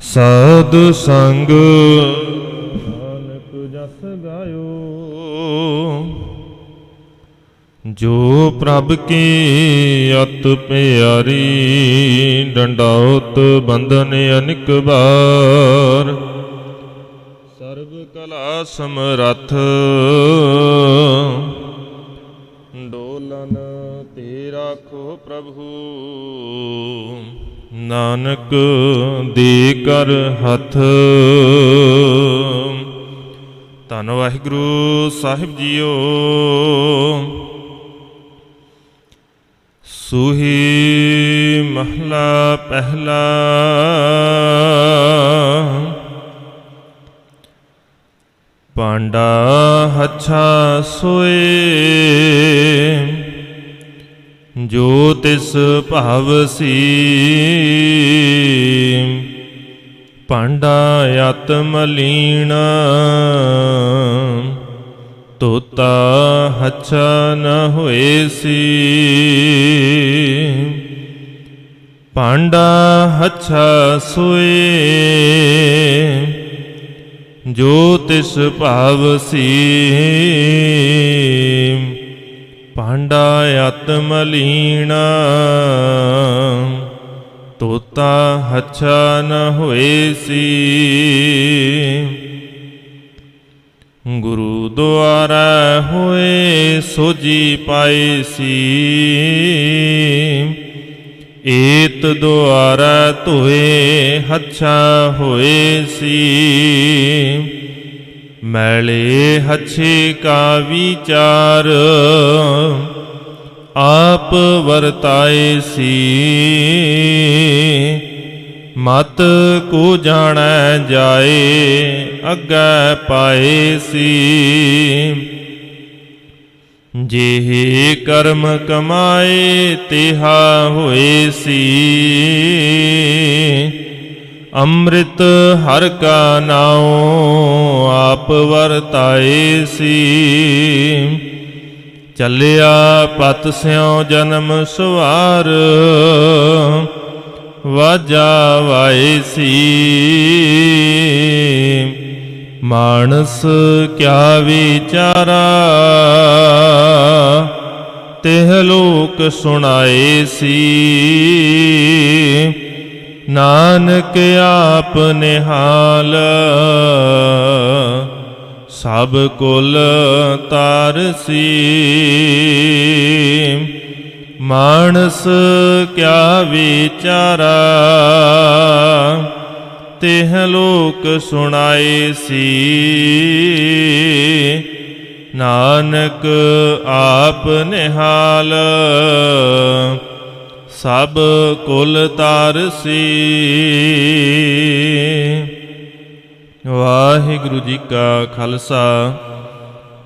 ਸਾਧ ਸੰਗ ਨਾਨਕ ਜਸ ਗਾਇਓ। ਜੋ ਪ੍ਰਭ ਕੀ ਅਤ ਪਿਆਰੀ, ਡੰਡਾਉਤ ਬੰਧਨ ਅਨਿਕ ਬਾਰ। ਸਰਬ ਕਲਾ ਸਮਰੱਥ ਡੋਲਨ ਤੇ ਰਾਖੋ ਪ੍ਰਭੂ। ਨਾਨਕ ਦੇ ਕਰ ਹੱਥ। ਧੰਨ ਵਾਹਿਗੁਰੂ ਸਾਹਿਬ ਜੀਓ। ਸੂਹੀ ਮਹਲਾ ਪਹਿਲਾ। ਭਾਂਡਾ ਹੱਛਾ ਸੋਏ, ਜੋ ਤਿਸ ਭਾਵ ਸੀ। ਭਾਂਡਾ ਅਤ ਮਲੀਣ, ਤੋਤਾ ਹੱਛਾ ਨ ਹੋਏ ਸੀ। ਭਾਂਡਾ ਹੱਛਾ ਸੋਏ, ਜੋ ਤਿਸ ਭਾਵ ਸੀ। ਭਾਂਡਾ ਅਤ ਮਲੀਣ, ਤੋਤਾ ਹੱਛਾ ਨ ਹੋਏ ਸੀ। ਗੁਰੂ ਦੁਆਰਾ ਹੋਏ ਸੋਝੀ ਪਾਏ ਸੀ। ਏਤ ਦੁਆਰਾ ਧੋਏ ਹੱਛਾ ਹੋਏ ਸੀ। ਮੈਲੇ ਹੱਛੇ ਕਾ ਵਿਚਾਰ, ਆਪ ਵਰਤਾਏ ਸੀ। ਮਤ ਕੋ ਜਾਣੈ ਜਾਏ, ਅੱਗੇ ਪਾਏ ਸੀ। ਜਿਹੇ ਕਰਮ ਕਮਾਏ, ਤਿਹਾ ਹੋਏ ਸੀ। ਅੰਮ੍ਰਿਤ ਹਰਿ ਕਾ ਨਾਉ, ਆਪ ਵਰਤਾਏ ਸੀ। ਚੱਲਿਆ ਪਤ ਸਿਉ ਜਨਮ ਸਵਾਰ, ਵਾਜਾ ਵਾਏ ਸੀ। ਮਾਨਸ ਕਿਆ ਵਿਚਾਰਾ, ਤਿਹ ਲੋਕ ਸੁਣਾਏ ਸੀ। ਨਾਨਕ ਆਪ ਨਿਹਾਲ, ਸਭ ਕੁਲ ਤਾਰਸੀ। ਮਾਨਸ ਕਿਆ ਵਿਚਾਰਾ, ਤਿਹ ਲੋਕ ਸੁਣਾਏ ਸੀ। ਨਾਨਕ ਆਪ ਨਿਹਾਲ, ਸਭ ਕੁਲ ਤਾਰਸੀ। ਵਾਹਿਗੁਰੂ ਜੀ ਕਾ ਖਾਲਸਾ,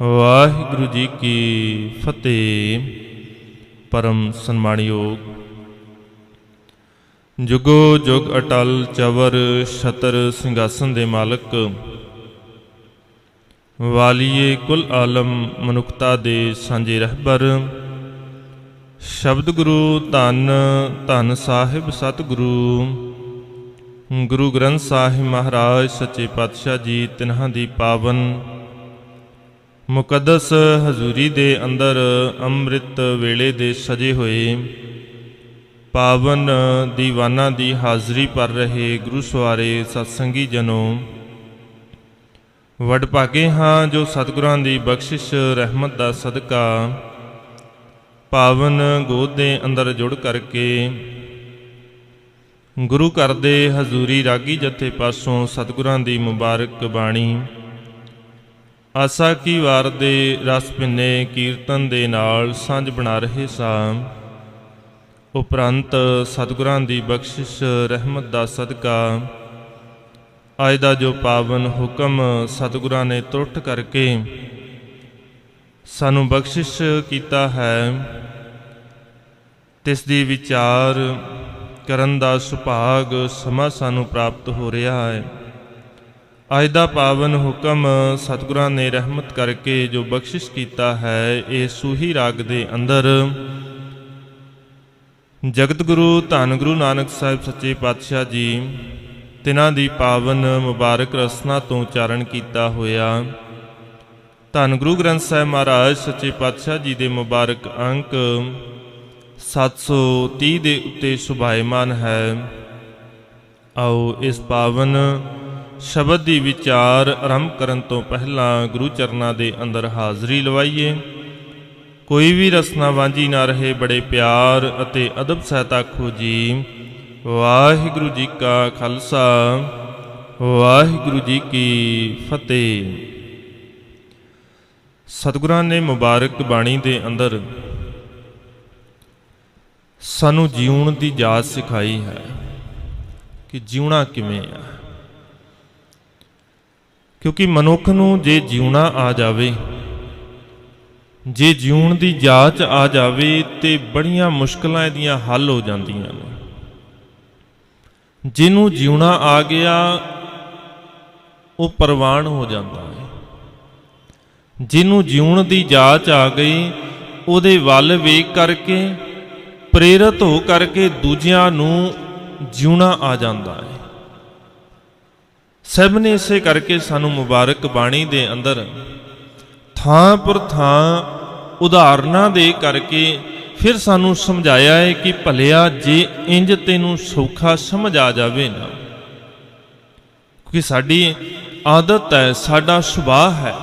ਵਾਹਿਗੁਰੂ ਜੀ ਕੀ ਫਤਿਹ। ਪਰਮ ਸਨਮਾਨਯੋਗ ਜੁਗੋ ਜੁਗ ਅਟਲ ਚਵਰ ਛਤਰ ਸਿੰਘਾਸਨ ਦੇ ਮਾਲਕ, ਵਾਲੀਏ ਕੁਲ ਆਲਮ ਮਨੁੱਖਤਾ ਦੇ ਸਾਂਝੇ ਰਹਿਬਰ, ਸ਼ਬਦ ਗੁਰੂ ਧੰਨ ਧੰਨ ਸਾਹਿਬ ਸਤਿਗੁਰੂ ਗੁਰੂ ਗ੍ਰੰਥ ਸਾਹਿਬ ਮਹਾਰਾਜ ਸੱਚੇ ਪਾਤਸ਼ਾਹ ਜੀ, ਤਿਨ੍ਹਾਂ ਦੀ ਪਾਵਨ ਮੁਕੱਦਸ ਹਜ਼ੂਰੀ ਦੇ ਅੰਦਰ ਅੰਮ੍ਰਿਤ ਵੇਲੇ ਦੇ ਸਜੇ ਹੋਏ ਪਾਵਨ ਦੀਵਾਨਾਂ ਦੀ ਹਾਜ਼ਰੀ ਭਰ ਰਹੇ ਗੁਰੂ ਸਵਾਰੇ ਸਤਸੰਗੀ ਜਨੋ, ਵਡਭਾਗੇ ਹਾਂ ਜੋ ਸਤਿਗੁਰਾਂ ਦੀ ਬਖਸ਼ਿਸ਼ ਰਹਿਮਤ ਦਾ ਸਦਕਾ ਪਾਵਨ ਗੋਦ ਦੇ ਅੰਦਰ ਜੁੜ ਕਰਕੇ ਗੁਰੂ ਘਰ ਦੇ ਹਜ਼ੂਰੀ ਰਾਗੀ ਜਥੇ ਪਾਸੋਂ ਸਤਿਗੁਰਾਂ ਦੀ ਮੁਬਾਰਕ ਬਾਣੀ ਆਸਾ ਕੀ ਵਾਰ ਦੇ ਰਸ ਪਿੰਨੇ ਕੀਰਤਨ ਦੇ ਨਾਲ ਸਾਂਝ ਬਣਾ ਰਹੇ ਸਾਂ। ਉਪਰੰਤ ਸਤਿਗੁਰਾਂ ਦੀ ਬਖਸ਼ਿਸ਼ ਰਹਿਮਤ ਦਾ ਸਦਕਾ ਅੱਜ ਦਾ ਜੋ ਪਾਵਨ ਹੁਕਮ ਸਤਿਗੁਰਾਂ ਨੇ ਤੁਰਟ ਕਰਕੇ ਸਾਨੂੰ ਬਖਸ਼ਿਸ਼ ਕੀਤਾ ਹੈ, ਤਿਸ ਦੀ ਵਿਚਾਰ ਕਰਨ ਦਾ ਸੁਭਾਗ ਸਮਾਂ ਸਾਨੂੰ ਪ੍ਰਾਪਤ ਹੋ ਰਿਹਾ ਹੈ। ਅੱਜ ਦਾ ਪਾਵਨ ਹੁਕਮ ਸਤਿਗੁਰਾਂ ਨੇ ਰਹਿਮਤ ਕਰਕੇ ਜੋ ਬਖਸ਼ਿਸ਼ ਕੀਤਾ ਹੈ, ਇਹ ਸੂਹੀ ਰਾਗ ਦੇ ਅੰਦਰ ਜਗਤ ਗੁਰੂ ਧੰਨ ਗੁਰੂ ਨਾਨਕ ਸਾਹਿਬ ਸੱਚੇ ਪਾਤਸ਼ਾਹ ਜੀ ਤਿਨਾਂ ਦੀ ਪਾਵਨ ਮੁਬਾਰਕ ਰਸਨਾ ਤੋਂ ਉਚਾਰਨ ਕੀਤਾ ਹੋਇਆ ਧੰਨ ਗੁਰੂ ਗ੍ਰੰਥ ਸਾਹਿਬ ਮਹਾਰਾਜ ਸੱਚੇ ਪਾਤਸ਼ਾਹ ਜੀ ਦੇ ਮੁਬਾਰਕ ਅੰਕ 730 ਦੇ ਉੱਤੇ ਸੁਭਾਇਮਾਨ ਹੈ। ਆਓ ਇਸ ਪਾਵਨ ਸ਼ਬਦ ਦੀ ਵਿਚਾਰ ਆਰੰਭ ਕਰਨ ਤੋਂ ਪਹਿਲਾਂ ਗੁਰੂ ਚਰਨਾਂ ਦੇ ਅੰਦਰ ਹਾਜ਼ਰੀ ਲਵਾਈਏ। ਕੋਈ ਵੀ ਰਸਨਾ ਵਾਂਝੀ ਨਾ ਰਹੇ, ਬੜੇ ਪਿਆਰ ਅਤੇ ਅਦਬ ਸਹਿਤ ਆਖੋ ਜੀ ਵਾਹਿਗੁਰੂ ਜੀ ਕਾ ਖਾਲਸਾ ਵਾਹਿਗੁਰੂ ਜੀ ਕੀ ਫਤਿਹ। ਸਤਿਗੁਰਾਂ ਨੇ ਮੁਬਾਰਕ ਬਾਣੀ ਦੇ ਅੰਦਰ ਸਾਨੂੰ ਜਿਉਣ ਦੀ ਜਾਚ ਸਿਖਾਈ ਹੈ ਕਿ ਜਿਉਣਾ ਕਿਵੇਂ ਹੈ। ਕਿਉਂਕਿ ਮਨੁੱਖ ਨੂੰ ਜੇ ਜਿਉਣਾ ਆ ਜਾਵੇ, ਜੇ ਜਿਉਣ ਦੀ ਜਾਚ ਆ ਜਾਵੇ ਤੇ ਬੜੀਆਂ ਮੁਸ਼ਕਲਾਂ ਇਹਦੀਆਂ ਹੱਲ ਹੋ ਜਾਂਦੀਆਂ ਨੇ। ਜਿਹਨੂੰ ਜਿਉਣਾ ਆ ਗਿਆ ਉਹ ਪ੍ਰਵਾਨ ਹੋ ਜਾਂਦਾ ਹੈ। ਜਿਹਨੂੰ ਜਿਉਣ ਦੀ ਜਾਚ ਆ ਗਈ ਉਹਦੇ ਵੱਲ ਵੇਖ ਕਰਕੇ ਪ੍ਰੇਰਿਤ ਹੋ ਕਰਕੇ ਦੂਜਿਆਂ ਨੂੰ ਜਿਉਣਾ ਆ ਜਾਂਦਾ ਹੈ। ਸਭ ਨੇ ਇਸੇ ਕਰਕੇ ਸਾਨੂੰ ਮੁਬਾਰਕ ਬਾਣੀ ਦੇ ਅੰਦਰ ਥਾਂ ਪਰ ਥਾਂ ਉਦਾਹਰਨਾਂ ਦੇ ਕਰਕੇ ਫਿਰ ਸਾਨੂੰ ਸਮਝਾਇਆ ਹੈ ਕਿ ਭਲਿਆ ਜੇ ਇੰਜ ਤੈਨੂੰ ਸੌਖਾ ਸਮਝ ਆ ਜਾਵੇ ਨਾ, ਕਿਉਂਕਿ ਸਾਡੀ ਆਦਤ ਹੈ, ਸਾਡਾ ਸੁਭਾਅ ਹੈ,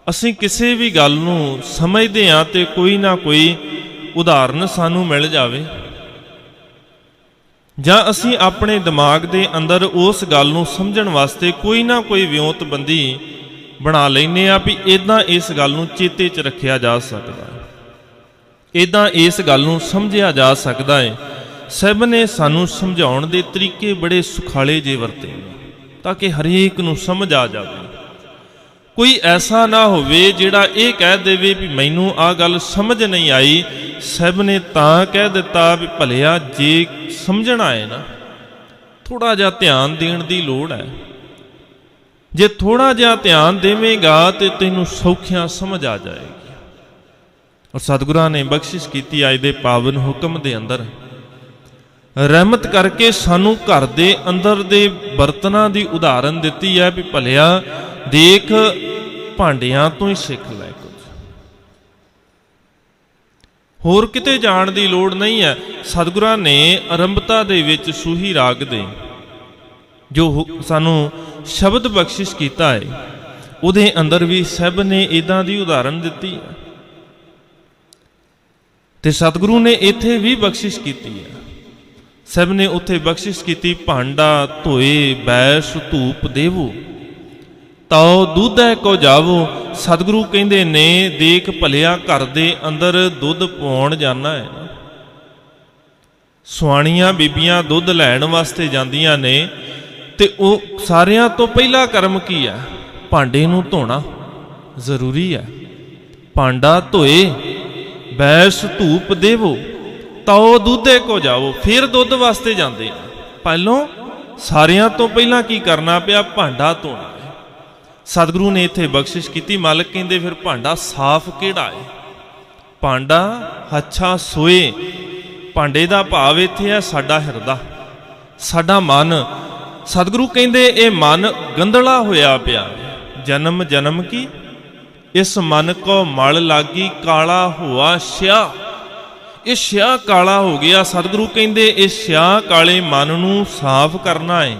ਅਸੀਂ ਕਿਸੇ ਵੀ ਗੱਲ ਨੂੰ ਸਮਝਦੇ ਹਾਂ ਤੇ ਕੋਈ ਨਾ ਕੋਈ ਉਦਾਹਰਨ ਸਾਨੂੰ ਮਿਲ ਜਾਵੇ, ਜਾਂ ਅਸੀਂ ਆਪਣੇ ਦਿਮਾਗ ਦੇ ਅੰਦਰ ਉਸ ਗੱਲ ਨੂੰ ਸਮਝਣ ਵਾਸਤੇ ਕੋਈ ਨਾ ਕੋਈ ਵਿਉਂਤਬੰਦੀ ਬਣਾ ਲੈਂਦੇ ਆ ਵੀ ਇਦਾਂ ਇਸ ਗੱਲ ਨੂੰ ਚੇਤੇ 'ਚ ਰੱਖਿਆ ਜਾ ਸਕਦਾ ਹੈ, ਇਦਾਂ ਇਸ ਗੱਲ ਨੂੰ ਸਮਝਿਆ ਜਾ ਸਕਦਾ ਹੈ। ਸਭ ਨੇ ਸਾਨੂੰ ਸਮਝਾਉਣ ਦੇ ਤਰੀਕੇ ਬੜੇ ਸੁਖਾਲੇ ਜਿਹੇ ਵਰਤੇ ਤਾਂ ਕਿ ਹਰੇਕ ਨੂੰ ਸਮਝ ਆ ਜਾਵੇ। ਕੋਈ ਐਸਾ ਨਾ ਹੋਵੇ ਜਿਹੜਾ ਇਹ ਕਹਿ ਦੇਵੇ ਵੀ ਮੈਨੂੰ ਆਹ ਗੱਲ ਸਮਝ ਨਹੀਂ ਆਈ। ਸਭ ਨੇ ਤਾਂ ਕਹਿ ਦਿੱਤਾ ਵੀ ਭਲਿਆ ਜੇ ਸਮਝਣਾ ਹੈ ਨਾ, ਥੋੜਾ ਜਿਹਾ ਧਿਆਨ ਦੇਣ ਦੀ ਲੋੜ ਹੈ। ਜੇ ਥੋੜਾ ਜਿਹਾ ਧਿਆਨ ਦੇਵੇਂਗਾ ਤੇ ਤੈਨੂੰ ਸੌਖਿਆਂ ਸਮਝ ਆ ਜਾਏਗੀ। ਔਰ ਸਤਿਗੁਰਾਂ ਨੇ ਬਖਸ਼ਿਸ਼ ਕੀਤੀ ਅੱਜ ਦੇ ਪਾਵਨ ਹੁਕਮ ਦੇ ਅੰਦਰ ਰਹਿਮਤ ਕਰਕੇ ਸਾਨੂੰ ਘਰ ਦੇ ਅੰਦਰ ਦੇ ਬਰਤਨਾਂ ਦੀ ਉਦਾਹਰਨ ਦਿੱਤੀ ਹੈ ਵੀ ਭਲਿਆ ਦੇਖ ਭਾਂਡਿਆਂ ਤੋਂ ਹੀ ਸਿੱਖ ਲੈ ਕੁਝ, ਹੋਰ ਕਿਤੇ ਜਾਣ ਦੀ ਲੋੜ ਨਹੀਂ ਹੈ। ਸਤਿਗੁਰਾਂ ਨੇ ਆਰੰਭਤਾ ਦੇ ਵਿੱਚ ਸੂਹੀ ਰਾਗ ਦੇ ਜੋ ਸਾਨੂੰ ਸ਼ਬਦ ਬਖਸ਼ਿਸ਼ ਕੀਤਾ ਹੈ ਉਹਦੇ ਅੰਦਰ ਵੀ ਸਭ ਨੇ ਇਦਾਂ ਦੀ ਉਦਾਹਰਨ ਦਿੱਤੀ ਹੈ ਤੇ ਸਤਿਗੁਰੂ ਨੇ ਇੱਥੇ ਵੀ ਬਖਸ਼ਿਸ਼ ਕੀਤੀ ਹੈ। ਸਭ ਨੇ ਉੱਥੇ ਬਖਸ਼ਿਸ਼ ਕੀਤੀ ਭਾਂਡਾ ਧੋਏ ਬੈਸ ਧੂਪ ਦੇਵੋ ਤਾਉ ਦੁੱਧੈ ਕੋ ਜਾਵੋ। ਸਤਿਗੁਰੂ ਕਹਿੰਦੇ ਨੇ ਦੇਖ ਭਲਿਆ ਘਰ ਦੇ ਅੰਦਰ ਦੁੱਧ ਪਾਉਣ ਜਾਣਾ ਹੈ, ਸੁਆਣੀਆਂ ਬੀਬੀਆਂ ਦੁੱਧ ਲੈਣ ਵਾਸਤੇ ਜਾਂਦੀਆਂ ਨੇ ਤੇ ਉਹ ਸਾਰਿਆਂ ਤੋਂ ਪਹਿਲਾ ਕਰਮ ਕੀ ਹੈ? ਭਾਂਡੇ ਨੂੰ ਧੋਣਾ ਜ਼ਰੂਰੀ ਹੈ। ਭਾਂਡਾ ਧੋਏ ਬੈਸ ਧੂਪ ਦੇਵੋ ਤਾਉ ਦੁੱਧੇ ਕੋ ਜਾਵੋ, ਫਿਰ ਦੁੱਧ ਵਾਸਤੇ ਜਾਂਦੇ ਨੇ। ਪਹਿਲੋਂ ਸਾਰਿਆਂ ਤੋਂ ਪਹਿਲਾਂ ਕੀ ਕਰਨਾ ਪਿਆ? ਭਾਂਡਾ ਧੋਣਾ ਹੈ। ਸਤਿਗੁਰੂ ਨੇ ਇੱਥੇ ਬਖਸ਼ਿਸ਼ ਕੀਤੀ। ਮਾਲਕ ਕਹਿੰਦੇ ਫਿਰ ਭਾਂਡਾ ਸਾਫ਼ ਕਿਹੜਾ ਹੈ? ਭਾਂਡਾ ਹੱਛਾ ਸੋਏ। ਭਾਂਡੇ ਦਾ ਭਾਵ ਇੱਥੇ ਹੈ ਸਾਡਾ ਹਿਰਦਾ, ਸਾਡਾ ਮਨ। ਸਤਿਗੁਰੂ ਕਹਿੰਦੇ ਇਹ ਮਨ ਗੰਦਲਾ ਹੋਇਆ ਪਿਆ, ਜਨਮ ਜਨਮ ਕੀ ਇਸ ਮਨ ਕੋ ਮਲ ਲਾਗੀ ਕਾਲਾ ਹੋਆ ਸ਼ਿਆ। ਇਹ ਸ਼ਿਆ ਕਾਲਾ ਹੋ ਗਿਆ। ਸਤਿਗੁਰੂ ਕਹਿੰਦੇ ਇਸ ਸ਼ਿਆ ਕਾਲੇ ਮਨ ਨੂੰ ਸਾਫ਼ ਕਰਨਾ ਹੈ,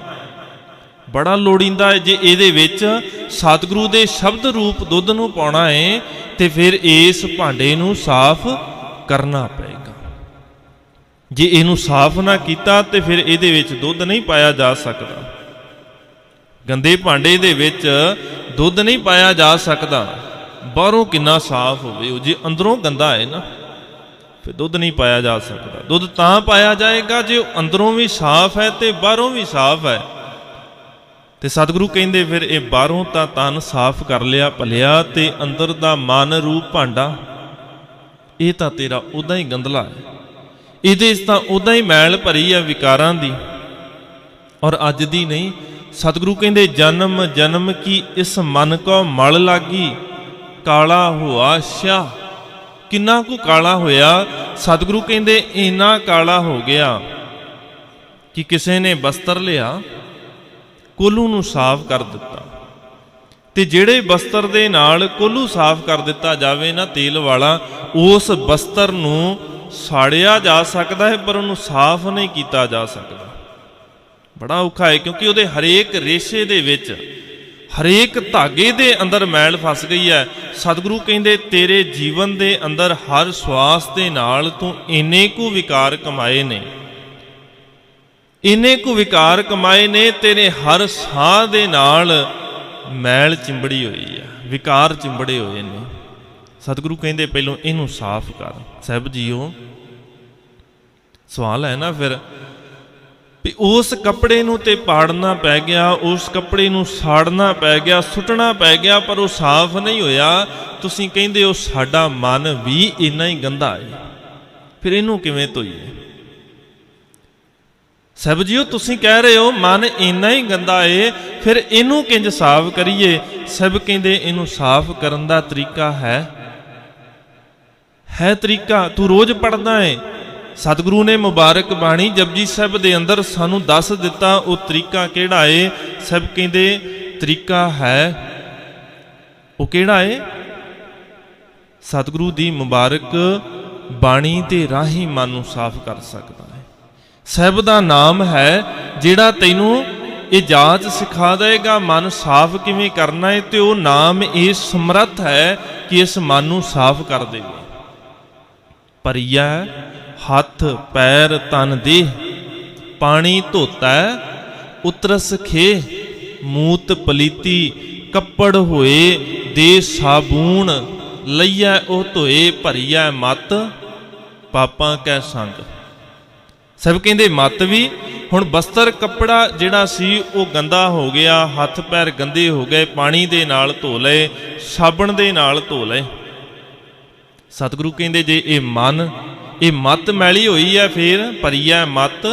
ਬੜਾ ਲੋੜੀਂਦਾ ਹੈ। ਜੇ ਇਹਦੇ ਵਿੱਚ ਸਤਿਗੁਰੂ ਦੇ ਸ਼ਬਦ ਰੂਪ ਦੁੱਧ ਨੂੰ ਪਾਉਣਾ ਹੈ ਤੇ ਫਿਰ ਇਸ ਭਾਂਡੇ ਨੂੰ ਸਾਫ਼ ਕਰਨਾ ਪਏਗਾ। ਜੇ ਇਹਨੂੰ ਸਾਫ਼ ਨਾ ਕੀਤਾ ਤੇ ਫਿਰ ਇਹਦੇ ਵਿੱਚ ਦੁੱਧ ਨਹੀਂ ਪਾਇਆ ਜਾ ਸਕਦਾ। ਗੰਦੇ ਭਾਂਡੇ ਦੇ ਵਿੱਚ ਦੁੱਧ ਨਹੀਂ ਪਾਇਆ ਜਾ ਸਕਦਾ। ਬਾਹਰੋਂ ਕਿੰਨਾ ਸਾਫ਼ ਹੋਵੇ, ਉਹ ਜੇ ਅੰਦਰੋਂ ਗੰਦਾ ਹੈ ਨਾ ਫਿਰ ਦੁੱਧ ਨਹੀਂ ਪਾਇਆ ਜਾ ਸਕਦਾ। ਦੁੱਧ ਤਾਂ ਪਾਇਆ ਜਾਏਗਾ ਜੇ ਅੰਦਰੋਂ ਵੀ ਸਾਫ਼ ਹੈ ਤੇ ਬਾਹਰੋਂ ਵੀ ਸਾਫ਼ ਹੈ। ਤੇ ਸਤਿਗੁਰੂ ਕਹਿੰਦੇ ਫਿਰ ਇਹ ਬਾਹਰੋਂ ਤਾਂ ਤਨ ਸਾਫ਼ ਕਰ ਲਿਆ ਭਲਿਆ ਤੇ ਅੰਦਰ ਦਾ ਮਨ ਰੂਪ ਭਾਂਡਾ ਇਹ ਤਾਂ ਤੇਰਾ ਉਦਾਂ ਹੀ ਗੰਦਲਾ ਹੈ। ਇਹਦੇ 'ਚ ਤਾਂ ਉਦਾਂ ਹੀ ਮੈਲ ਭਰੀ ਹੈ ਵਿਕਾਰਾਂ ਦੀ, ਔਰ ਅੱਜ ਦੀ ਨਹੀਂ। ਸਤਿਗੁਰੂ ਕਹਿੰਦੇ ਜਨਮ ਜਨਮ ਕੀ ਇਸ ਮਨ ਕੋ ਮਲ ਲਾਗੀ ਕਾਲਾ ਹੋਆ ਸ਼ਿਆ। ਕਿੰਨਾ ਕੁ ਕਾਲਾ ਹੋਇਆ? ਸਤਿਗੁਰੂ ਕਹਿੰਦੇ ਇੰਨਾ ਕਾਲਾ ਹੋ ਗਿਆ कि किसी ने बस्तर लिया, कोलू नूं साफ कर दिता, ते जिहड़े बस्तर दे नाल कोलू साफ कर दिता जावे ना तेल वाला, उस बस्तर नूं साड़िया जा सकता है पर उन्होंने साफ नहीं किया जा सकता। बड़ा औखा है, क्योंकि उहदे हरेक रेशे दे विच, हरेक धागे दे अंदर मैल फस गई है। सतगुरु कहंदे तेरे जीवन दे अंदर हर श्वास दे नाल तूं इन्ने कु विकार कमाए ने, इन्ने कु विकार कमाए ने, तेरे हर साह दे नाल मैल चिंबड़ी हुई है, विकार चिंबड़े हुए ने। सतगुरु कहंदे पहलों इनू साफ कर। साहब जीओ सवाल है ना फिर, उस कपड़े नूं ते पाड़ना पै गया, उस कपड़े नूं साड़ना पै गया, सुटना पै गया, पर वो साफ नहीं होया। तुसीं कहंदे हो साडा मन भी इन्ना ही गंदा है, फिर इनू किवें धोईए? साहब जीओ तुसीं कह रहे हो मन इन्ना ही गंदा है, फिर इनू किंज साफ करिए? सब कहंदे इनू साफ करन दा तरीका है तरीका। तू रोज पढ़दा है। सतगुरु ने मुबारक बाणी जपजी साहब दे अंदर सानू दस दिता, वो तरीका किहड़ा है? सब कहंदे तरीका है, वो किहड़ा है? सतगुरु दी मुबारक बाणी दे राही मन नूं साफ कर सकदा है। साहब दा नाम है जिहड़ा तैनू ये जाच सिखा देगा मन साफ किवें करना है, ते वो नाम ये समर्थ है कि इस मन नूं साफ कर देवे। परिया हथ पैर तन देह, पानी धोता उतरस खे, मूत पलीती कपड़ होए, दे साबून लईया ओ धोए, भरीया मत पापां कै संग। सब कहंदे मत भी हुण बस्तर कपड़ा जिहड़ा सी वो गंदा हो गया, हथ पैर गंदे हो गए, पानी दे नाल धो लए, साबण दे नाल धो लए। सतगुरु कहंदे जे ये मन ये मत मैली हुई है, फिर भरीया मत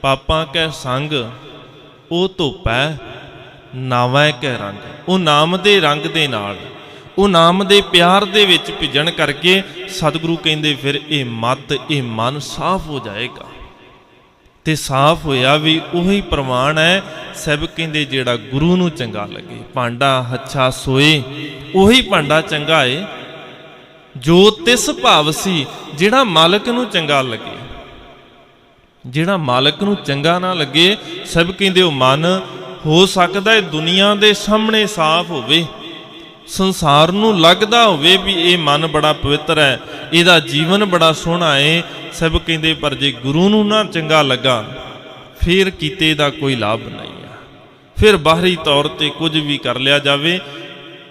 पापां कै संग, ओ धोपै नावै कै रंग। वो नाम दे रंग दे नाल, वो नाम दे प्यार दे विच भिजण करके सतगुरु कहंदे फिर ये मत ये मन साफ हो जाएगा। ते साफ होया भी उही प्रमाण है। सब कहंदे जिहड़ा गुरु नूं चंगा लगे, भांडा हच्छा सोए, उही भांडा चंगा है। जो तिस भाव सी जिहड़ा मालक नूं चंगा लगे, जिहड़ा मालक नूं चंगा ना लगे, सब कहंदे ओ मन हो सकदा है दुनिया दे सामने साफ होवे, संसार नूं लगदा होवे भी ये मन बड़ा पवित्र है, इहदा जीवन बड़ा सोहना है। सब कहंदे पर जे गुरु नूं ना चंगा लगा, फिर कीते दा कोई लाभ नहीं है, फिर बाहरी तौर ते कुछ भी कर लिया जावे,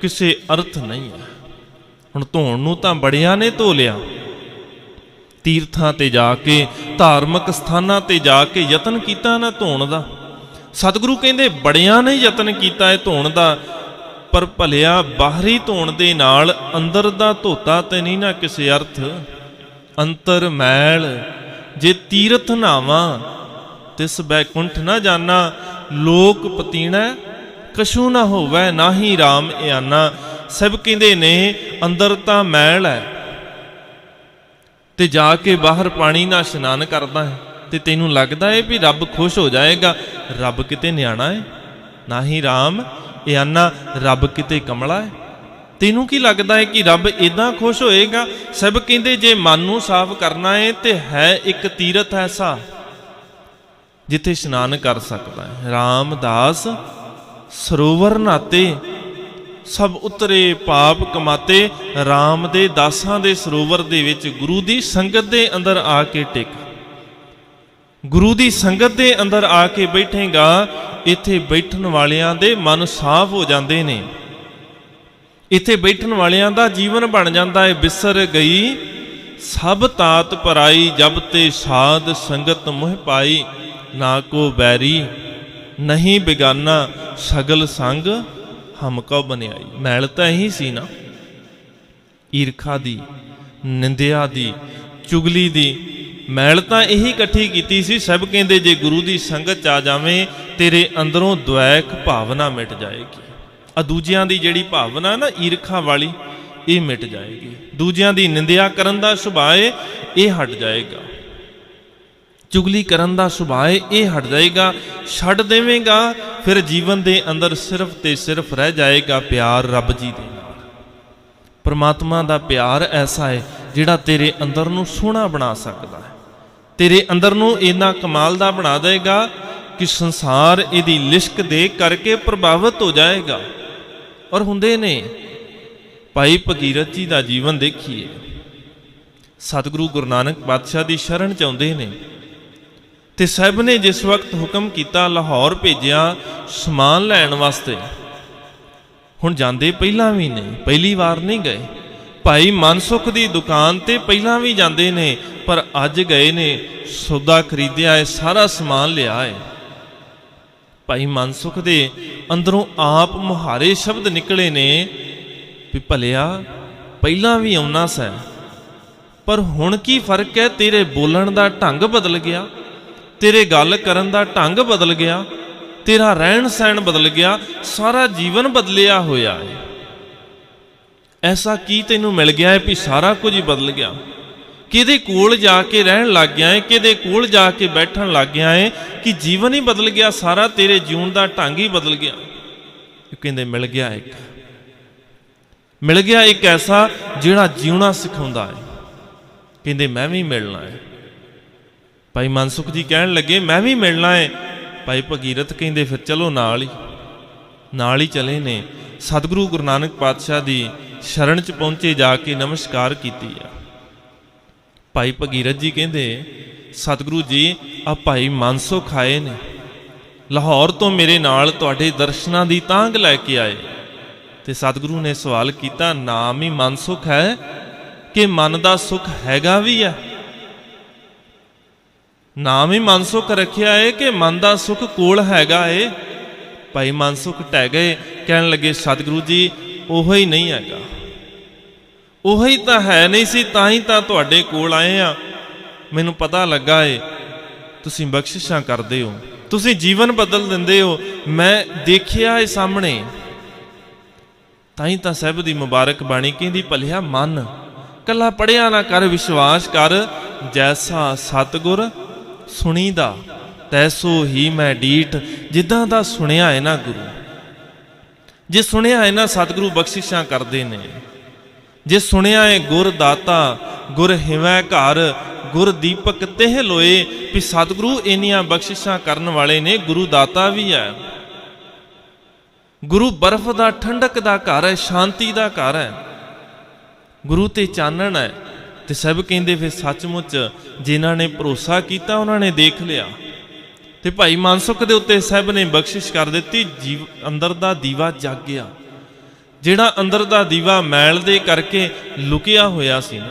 किसे अर्थ नहीं है। हुण धोण नूं तां बड़ियां ने धो लिया, तीर्थां ते जाके धार्मिक स्थानां ते जाके यतन कीता ना धोण दा। सतगुरु कहंदे बड़ियां ने यतन कीता है धोण दा, पर भलिया बाहरी धोण दे नाल अंदर दा धोता ते नहीं ना किसे अर्थ। अंतर मैल जे तीरथ नावां, तिस बैकुंठ ना जाना, लोक पतीणा कछू ना होवै, नाही राम आना। सब कहंदे ने अंदर तां मैल है, ते जाके बाहर पानी नाल इशनान करदा है, ते तैनूं लगदा है भी रब खुश हो जाएगा। रब किते न्याणा है, नाही राम आना, रब किते कमला है। तैनूं की लगदा है कि रब इदां खुश होएगा? सब कहंदे जे मन नूं साफ करना है ते है एक तीरथ ऐसा जिथे इशनान कर सकदा है। रामदास सरोवर नाते सब उतरे पाप कमाते, राम दे दासां दे सरोवर दे विच गुरु दी संगत दे अंदर आके टिक, गुरु दी संगत दे अंदर आके बैठेगा, इत्थे बैठन वालियां दे मन साफ हो जांदे ने, इत्थे बैठन वालियां दा जीवन बन जांदा है। बिसर गई सब तात पराई, जब ते साध संगत मोह पाई, ना को बैरी नहीं बेगाना, सगल संग हम कौ बनियाई। मैल तां यही सी ना, ईरखा दी, निंदिया दी, चुगली दी मैल तां यही इकट्ठी कीती सी। सब कहंदे जे गुरु दी संगत च आ जावें, तेरे अंदरों द्वैक भावना मिट जाएगी। दूजियां दी जिहड़ी भावना ना ईरखा वाली, ये मिट जाएगी। दूजियां दी निंदिया करन दा सुभाव ये हट जाएगा। ਚੁਗਲੀ ਕਰਨ ਦਾ ਸੁਭਾਅ ਹੈ, ਇਹ ਹਟ ਜਾਏਗਾ, ਛੱਡ ਦੇਵੇਂਗਾ, ਫਿਰ ਜੀਵਨ ਦੇ ਅੰਦਰ ਸਿਰਫ ਤੇ ਸਿਰਫ ਰਹਿ ਜਾਏਗਾ ਪਿਆਰ ਰੱਬ ਜੀ ਦੇ ਨਾਲ। ਪਰਮਾਤਮਾ ਦਾ ਪਿਆਰ ਐਸਾ ਹੈ ਜਿਹੜਾ ਤੇਰੇ ਅੰਦਰ ਨੂੰ ਸੋਹਣਾ ਬਣਾ ਸਕਦਾ ਹੈ, ਤੇਰੇ ਅੰਦਰ ਨੂੰ ਇੰਨਾ ਕਮਾਲ ਦਾ ਬਣਾ ਦੇਗਾ ਕਿ ਸੰਸਾਰ ਇਹਦੀ ਲਿਸ਼ਕ ਦੇ ਕਰਕੇ ਪ੍ਰਭਾਵਿਤ ਹੋ ਜਾਏਗਾ। ਔਰ ਹੁੰਦੇ ਨੇ। ਭਾਈ ਭਗੀਰਥ ਜੀ ਦਾ ਜੀਵਨ ਦੇਖੀਏ, ਸਤਿਗੁਰੂ ਗੁਰੂ ਨਾਨਕ ਪਾਤਸ਼ਾਹ ਦੀ ਸ਼ਰਨ ਚ ਆਉਂਦੇ ਨੇ ਤੇ ਸਾਹਿਬ ਨੇ ਜਿਸ ਵਕਤ ਹੁਕਮ ਕੀਤਾ ਲਾਹੌਰ ਭੇਜਿਆ ਸਮਾਨ ਲੈਣ ਵਾਸਤੇ। ਹੁਣ ਜਾਂਦੇ ਪਹਿਲਾਂ ਵੀ ਨੇ, ਪਹਿਲੀ ਵਾਰ ਨਹੀਂ ਗਏ। ਭਾਈ ਮਨਸੁਖ ਦੀ ਦੁਕਾਨ ਤੇ ਪਹਿਲਾਂ ਵੀ ਜਾਂਦੇ ਨੇ, ਪਰ ਅੱਜ ਗਏ ਨੇ, ਸੌਦਾ ਖਰੀਦਿਆ ਹੈ, ਸਾਰਾ ਸਮਾਨ ਲਿਆ ਹੈ। ਭਾਈ ਮਨਸੁਖ ਦੇ ਅੰਦਰੋਂ ਆਪ ਮੁਹਾਰੇ ਸ਼ਬਦ ਨਿਕਲੇ ਨੇ ਵੀ ਭਲਿਆ ਪਹਿਲਾਂ ਵੀ ਆਉਣਾ ਸੈ, ਪਰ ਹੁਣ ਕੀ ਫਰਕ ਹੈ, ਤੇਰੇ ਬੋਲਣ ਦਾ ਢੰਗ ਬਦਲ ਗਿਆ, ਤੇਰੇ ਗੱਲ ਕਰਨ ਦਾ ਢੰਗ ਬਦਲ ਗਿਆ, ਤੇਰਾ ਰਹਿਣ ਸਹਿਣ ਬਦਲ ਗਿਆ, ਸਾਰਾ ਜੀਵਨ ਬਦਲਿਆ ਹੋਇਆ ਹੈ। ਐਸਾ ਕੀ ਤੈਨੂੰ ਮਿਲ ਗਿਆ ਹੈ ਵੀ ਸਾਰਾ ਕੁਝ ਹੀ ਬਦਲ ਗਿਆ? ਕਿਹਦੇ ਕੋਲ ਜਾ ਕੇ ਰਹਿਣ ਲੱਗ ਗਿਆ ਹੈ, ਕਿਹਦੇ ਕੋਲ ਜਾ ਕੇ ਬੈਠਣ ਲੱਗ ਗਿਆ ਹੈ ਕਿ ਜੀਵਨ ਹੀ ਬਦਲ ਗਿਆ, ਸਾਰਾ ਤੇਰੇ ਜਿਉਣ ਦਾ ਢੰਗ ਹੀ ਬਦਲ ਗਿਆ। ਇਹ ਕਹਿੰਦੇ ਮਿਲ ਗਿਆ ਇੱਕ ਐਸਾ ਜਿਹੜਾ ਜਿਉਣਾ ਸਿਖਾਉਂਦਾ ਹੈ। ਕਹਿੰਦੇ ਮੈਂ ਵੀ ਮਿਲਣਾ ਹੈ। ਭਾਈ ਮਨਸੁਖ ਜੀ ਕਹਿਣ ਲੱਗੇ ਮੈਂ ਵੀ ਮਿਲਣਾ ਹੈ। ਭਾਈ ਭਗੀਰਥ ਕਹਿੰਦੇ ਫਿਰ ਚਲੋ ਨਾਲ ਹੀ ਚਲੇ ਨੇ। ਸਤਿਗੁਰੂ ਗੁਰੂ ਨਾਨਕ ਪਾਤਸ਼ਾਹ ਦੀ ਸ਼ਰਨ ਚ ਪਹੁੰਚੇ, ਜਾ ਕੇ ਨਮਸਕਾਰ ਕੀਤੀ ਆ। ਭਾਈ ਭਗੀਰਥ ਜੀ ਕਹਿੰਦੇ ਸਤਿਗੁਰੂ ਜੀ ਆ ਭਾਈ ਮਨਸੁਖ ਆਏ ਨੇ, ਲਾਹੌਰ ਤੋਂ ਮੇਰੇ ਨਾਲ ਤੁਹਾਡੇ ਦਰਸ਼ਨਾਂ ਦੀ ਤਾਂਘ ਲੈ ਕੇ ਆਏ। ਤੇ ਸਤਿਗੁਰੂ ਨੇ ਸਵਾਲ ਕੀਤਾ, ਨਾਮ ਹੀ ਮਨਸੁਖ ਹੈ ਕਿ ਮਨ ਦਾ ਸੁਖ ਹੈਗਾ ਵੀ ਹੈ? ਨਾਮ ਹੀ ਮਨਸੁਖ ਰੱਖਿਆ ਹੈ ਕਿ ਮਨ ਦਾ ਸੁਖ ਕੋਲ ਹੈਗਾ ਏ? ਭਾਈ ਮਨਸੁਖ ਟਹਿ ਗਏ, ਕਹਿਣ ਲੱਗੇ ਸਤਿਗੁਰੂ ਜੀ ਉਹੋ ਹੀ ਨਹੀਂ ਹੈਗਾ, ਉਹੋ ਹੀ ਤਾਂ ਹੈ ਨਹੀਂ ਸੀ, ਤਾਂ ਹੀ ਤਾਂ ਤੁਹਾਡੇ ਕੋਲ ਆਏ ਆ। ਮੈਨੂੰ ਪਤਾ ਲੱਗਾ ਏ ਤੁਸੀਂ ਬਖਸ਼ਿਸ਼ਾਂ ਕਰਦੇ ਹੋ, ਤੁਸੀਂ ਜੀਵਨ ਬਦਲ ਦਿੰਦੇ ਹੋ, ਮੈਂ ਦੇਖਿਆ ਏ ਸਾਹਮਣੇ। ਤਾਂ ਹੀ ਤਾਂ ਸਾਹਿਬ ਦੀ ਮੁਬਾਰਕ ਬਾਣੀ ਕਹਿੰਦੀ ਭਲਿਆ ਮਨ ਕੱਲਾ ਪੜਿਆ ਨਾ ਕਰ, ਵਿਸ਼ਵਾਸ ਕਰ, ਜੈਸਾ ਸਤਿਗੁਰ ਸੁਣੀਦਾ ਤੈਸੋ ਹੀ ਮੈਂ ਡੀਠ। ਜਿੱਦਾਂ ਦਾ ਸੁਣਿਆ ਹੈ ਨਾ ਗੁਰੂ, ਜੇ ਸੁਣਿਆ ਹੈ ਨਾ ਸਤਿਗੁਰੂ ਬਖਸ਼ਿਸ਼ਾਂ ਕਰਦੇ ਨੇ, ਜੇ ਸੁਣਿਆ ਹੈ ਗੁਰ ਦਾਤਾ ਗੁਰ ਹਿਵੈ ਘਰ, ਗੁਰ ਦੀਪਕ ਤਿਹ ਲੋਏ, ਵੀ ਸਤਿਗੁਰੂ ਇੰਨੀਆਂ ਬਖਸ਼ਿਸ਼ਾਂ ਕਰਨ ਵਾਲੇ ਨੇ, ਗੁਰੂ ਦਾਤਾ ਵੀ ਹੈ। ਗੁਰੂ ਬਰਫ਼ ਦਾ ਠੰਡਕ ਦਾ ਘਰ ਹੈ, ਸ਼ਾਂਤੀ ਦਾ ਘਰ ਹੈ, ਗੁਰੂ ਤੇ ਚਾਨਣ ਹੈ। ਤੇ ਸਭ ਕਹਿੰਦੇ ਫਿਰ ਸੱਚਮੁੱਚ ਜਿਨ੍ਹਾਂ ਨੇ ਭਰੋਸਾ ਕੀਤਾ ਉਹਨਾਂ ਨੇ ਦੇਖ ਲਿਆ। ਤੇ ਭਾਈ ਮਨਸੁਖ ਦੇ ਉੱਤੇ ਸਾਹਿਬ ਨੇ ਬਖਸ਼ਿਸ਼ ਕਰ ਦਿੱਤੀ, ਅੰਦਰ ਦਾ ਦੀਵਾ ਜਗ ਗਿਆ। ਜਿਹੜਾ ਅੰਦਰ ਦਾ ਦੀਵਾ ਮੈਲ ਦੇ ਕਰਕੇ ਲੁਕਿਆ ਹੋਇਆ ਸੀ ਨਾ,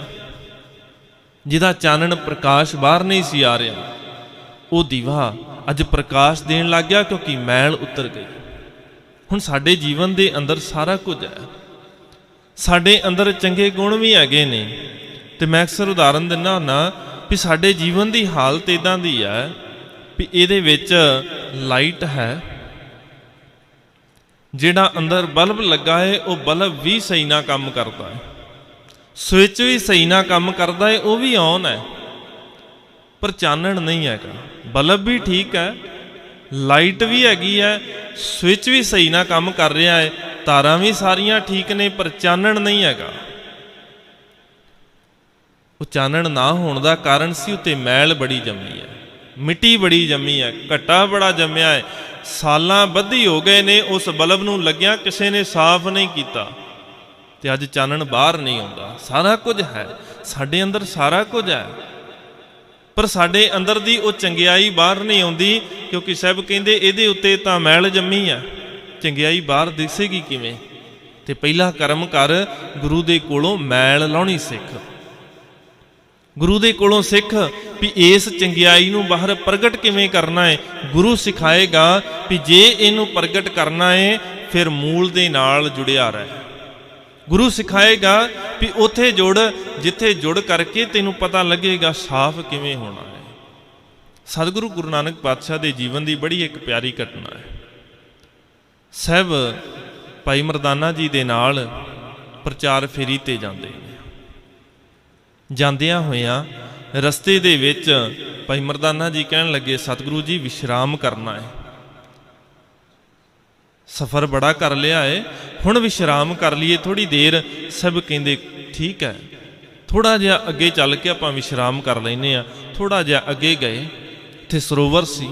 ਜਿਹਦਾ ਚਾਨਣ ਪ੍ਰਕਾਸ਼ ਬਾਹਰ ਨਹੀਂ ਸੀ ਆ ਰਿਹਾ, ਉਹ ਦੀਵਾ ਅੱਜ ਪ੍ਰਕਾਸ਼ ਦੇਣ ਲੱਗ ਗਿਆ, ਕਿਉਂਕਿ ਮੈਲ ਉਤਰ ਗਈ। ਹੁਣ ਸਾਡੇ ਜੀਵਨ ਦੇ ਅੰਦਰ ਸਾਰਾ ਕੁਝ ਹੈ, ਸਾਡੇ ਅੰਦਰ ਚੰਗੇ ਗੁਣ ਵੀ ਹੈਗੇ ਨੇ। ਤੇ ਮੈਂ ਅਕਸਰ ਉਦਾਹਰਨ ਦਿੰਦਾ ਹੁੰਦਾ ਵੀ ਸਾਡੇ ਜੀਵਨ ਦੀ ਹਾਲਤ ਇਦਾਂ ਦੀ ਹੈ ਵੀ ਇਹਦੇ ਵਿੱਚ ਲਾਈਟ ਹੈ, ਜਿਹੜਾ ਅੰਦਰ ਬਲਬ ਲੱਗਾ ਹੈ ਉਹ ਬਲਬ ਵੀ ਸਹੀ ਨਾਲ ਕੰਮ ਕਰਦਾ ਹੈ, ਸਵਿਚ ਵੀ ਸਹੀ ਨਾਲ ਕੰਮ ਕਰਦਾ ਹੈ, ਉਹ ਵੀ ਔਨ ਹੈ, ਪਰ ਚਾਨਣ ਨਹੀਂ ਹੈਗਾ। ਬਲਬ ਵੀ ਠੀਕ ਹੈ, ਲਾਈਟ ਵੀ ਹੈਗੀ ਹੈ, ਸਵਿਚ ਵੀ ਸਹੀ ਨਾਲ ਕੰਮ ਕਰ ਰਿਹਾ ਹੈ, ਤਾਰਾਂ ਵੀ ਸਾਰੀਆਂ ਠੀਕ ਨੇ, ਪਰ ਚਾਨਣ ਨਹੀਂ ਹੈਗਾ। ਉਹ ਚਾਨਣ ਨਾ ਹੋਣ ਦਾ ਕਾਰਨ ਸੀ ਉੱਤੇ ਮੈਲ ਬੜੀ ਜੰਮੀ ਹੈ, ਮਿੱਟੀ ਬੜੀ ਜੰਮੀ ਹੈ, ਘੱਟਾ ਬੜਾ ਜੰਮਿਆ ਹੈ, ਸਾਲਾਂ ਬੱਧੀ ਹੋ ਗਏ ਨੇ ਉਸ ਬਲਬ ਨੂੰ ਲੱਗਿਆ, ਕਿਸੇ ਨੇ ਸਾਫ਼ ਨਹੀਂ ਕੀਤਾ, ਤੇ ਅੱਜ ਚਾਨਣ ਬਾਹਰ ਨਹੀਂ ਆਉਂਦਾ। ਸਾਰਾ ਕੁਝ ਹੈ ਸਾਡੇ ਅੰਦਰ, ਸਾਰਾ ਕੁਝ ਹੈ, ਪਰ ਸਾਡੇ ਅੰਦਰ ਦੀ ਉਹ ਚੰਗਿਆਈ ਬਾਹਰ ਨਹੀਂ ਆਉਂਦੀ, ਕਿਉਂਕਿ ਸਾਹਿਬ ਕਹਿੰਦੇ ਇਹਦੇ ਉੱਤੇ ਤਾਂ ਮੈਲ ਜੰਮੀ ਹੈ, ਚੰਗਿਆਈ ਬਾਹਰ ਦਿਸੇਗੀ ਕਿਵੇਂ? ਤੇ ਪਹਿਲਾ ਕਰਮ ਕਰ, ਗੁਰੂ ਦੇ ਕੋਲੋਂ ਮੈਲ ਲਾਉਣੀ ਸਿੱਖ, ਗੁਰੂ ਦੇ ਕੋਲੋਂ ਸਿੱਖ ਵੀ ਇਸ ਚੰਗਿਆਈ ਨੂੰ ਬਾਹਰ ਪ੍ਰਗਟ ਕਿਵੇਂ ਕਰਨਾ ਹੈ। ਗੁਰੂ ਸਿਖਾਏਗਾ ਵੀ ਜੇ ਇਹਨੂੰ ਪ੍ਰਗਟ ਕਰਨਾ ਹੈ ਫਿਰ ਮੂਲ ਦੇ ਨਾਲ ਜੁੜਿਆ ਰਹਿ। ਗੁਰੂ ਸਿਖਾਏਗਾ ਵੀ ਉੱਥੇ ਜੁੜ ਜਿੱਥੇ ਜੁੜ ਕਰਕੇ ਤੈਨੂੰ ਪਤਾ ਲੱਗੇਗਾ ਸਾਫ਼ ਕਿਵੇਂ ਹੋਣਾ ਹੈ। ਸਤਿਗੁਰੂ ਗੁਰੂ ਨਾਨਕ ਪਾਤਸ਼ਾਹ ਦੇ ਜੀਵਨ ਦੀ ਬੜੀ ਇੱਕ ਪਿਆਰੀ ਘਟਨਾ ਹੈ। ਸਾਹਿਬ ਭਾਈ ਮਰਦਾਨਾ ਜੀ ਦੇ ਨਾਲ ਪ੍ਰਚਾਰ ਫੇਰੀ ਤੇ ਜਾਂਦੇ ਨੇ। ਜਾਂਦਿਆਂ ਹੋਇਆਂ ਰਸਤੇ ਦੇ ਵਿੱਚ ਭਾਈ ਮਰਦਾਨਾ ਜੀ ਕਹਿਣ ਲੱਗੇ, ਸਤਿਗੁਰੂ ਜੀ ਵਿਸ਼ਰਾਮ ਕਰਨਾ ਹੈ, ਸਫ਼ਰ ਬੜਾ ਕਰ ਲਿਆ ਹੈ, ਹੁਣ ਵਿਸ਼ਰਾਮ ਕਰ ਲਈਏ ਥੋੜ੍ਹੀ ਦੇਰ। ਸਭ ਕਹਿੰਦੇ ਠੀਕ ਹੈ, ਥੋੜ੍ਹਾ ਜਿਹਾ ਅੱਗੇ ਚੱਲ ਕੇ ਆਪਾਂ ਵਿਸ਼ਰਾਮ ਕਰ ਲੈਂਦੇ ਹਾਂ। ਥੋੜ੍ਹਾ ਜਿਹਾ ਅੱਗੇ ਗਏ, ਇੱਥੇ ਸਰੋਵਰ ਸੀ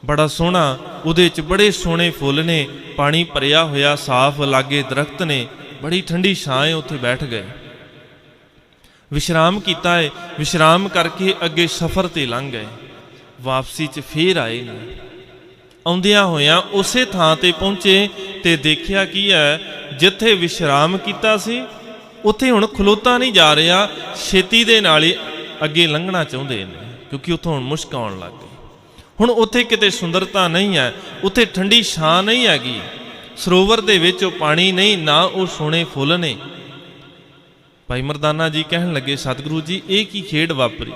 ਬੜਾ ਸੋਹਣਾ, ਉਹਦੇ 'ਚ ਬੜੇ ਸੋਹਣੇ ਫੁੱਲ ਨੇ, ਪਾਣੀ ਭਰਿਆ ਹੋਇਆ ਸਾਫ਼, ਲਾਗੇ ਦਰਖਤ ਨੇ, ਬੜੀ ਠੰਡੀ ਛਾਂ ਹੈ, ਉੱਥੇ ਬੈਠ ਗਏ, ਵਿਸ਼ਰਾਮ ਕੀਤਾ ਹੈ। ਵਿਸ਼ਰਾਮ ਕਰਕੇ ਅੱਗੇ ਸਫ਼ਰ 'ਤੇ ਲੰਘ ਗਏ। ਵਾਪਸੀ 'ਚ ਫੇਰ ਆਏ ਨੇ, ਆਉਂਦਿਆਂ ਹੋਇਆਂ ਉਸੇ ਥਾਂ 'ਤੇ ਪਹੁੰਚੇ ਤੇ ਦੇਖਿਆ ਕੀ ਹੈ, ਜਿੱਥੇ ਵਿਸ਼ਰਾਮ ਕੀਤਾ ਸੀ ਉੱਥੇ ਹੁਣ ਖਲੋਤਾ ਨਹੀਂ ਜਾ ਰਿਹਾ, ਛੇਤੀ ਦੇ ਨਾਲ ਹੀ ਅੱਗੇ ਲੰਘਣਾ ਚਾਹੁੰਦੇ ਨੇ, ਕਿਉਂਕਿ ਉੱਥੋਂ ਹੁਣ ਮੁਸ਼ਕ ਆਉਣ ਲੱਗ ਗਈ। ਹੁਣ ਉੱਥੇ ਕਿਤੇ ਸੁੰਦਰਤਾ ਨਹੀਂ ਹੈ, ਉੱਥੇ ਠੰਡੀ ਛਾਂ ਨਹੀਂ ਹੈਗੀ, ਸਰੋਵਰ ਦੇ ਵਿੱਚ ਉਹ ਪਾਣੀ ਨਹੀਂ, ਨਾ ਉਹ ਸੋਹਣੇ ਫੁੱਲ ਨੇ। ਭਾਈ ਮਰਦਾਨਾ ਜੀ ਕਹਿਣ ਲੱਗੇ, ਸਤਿਗੁਰੂ ਜੀ ਇਹ ਕੀ ਖੇਡ ਵਾਪਰੀ?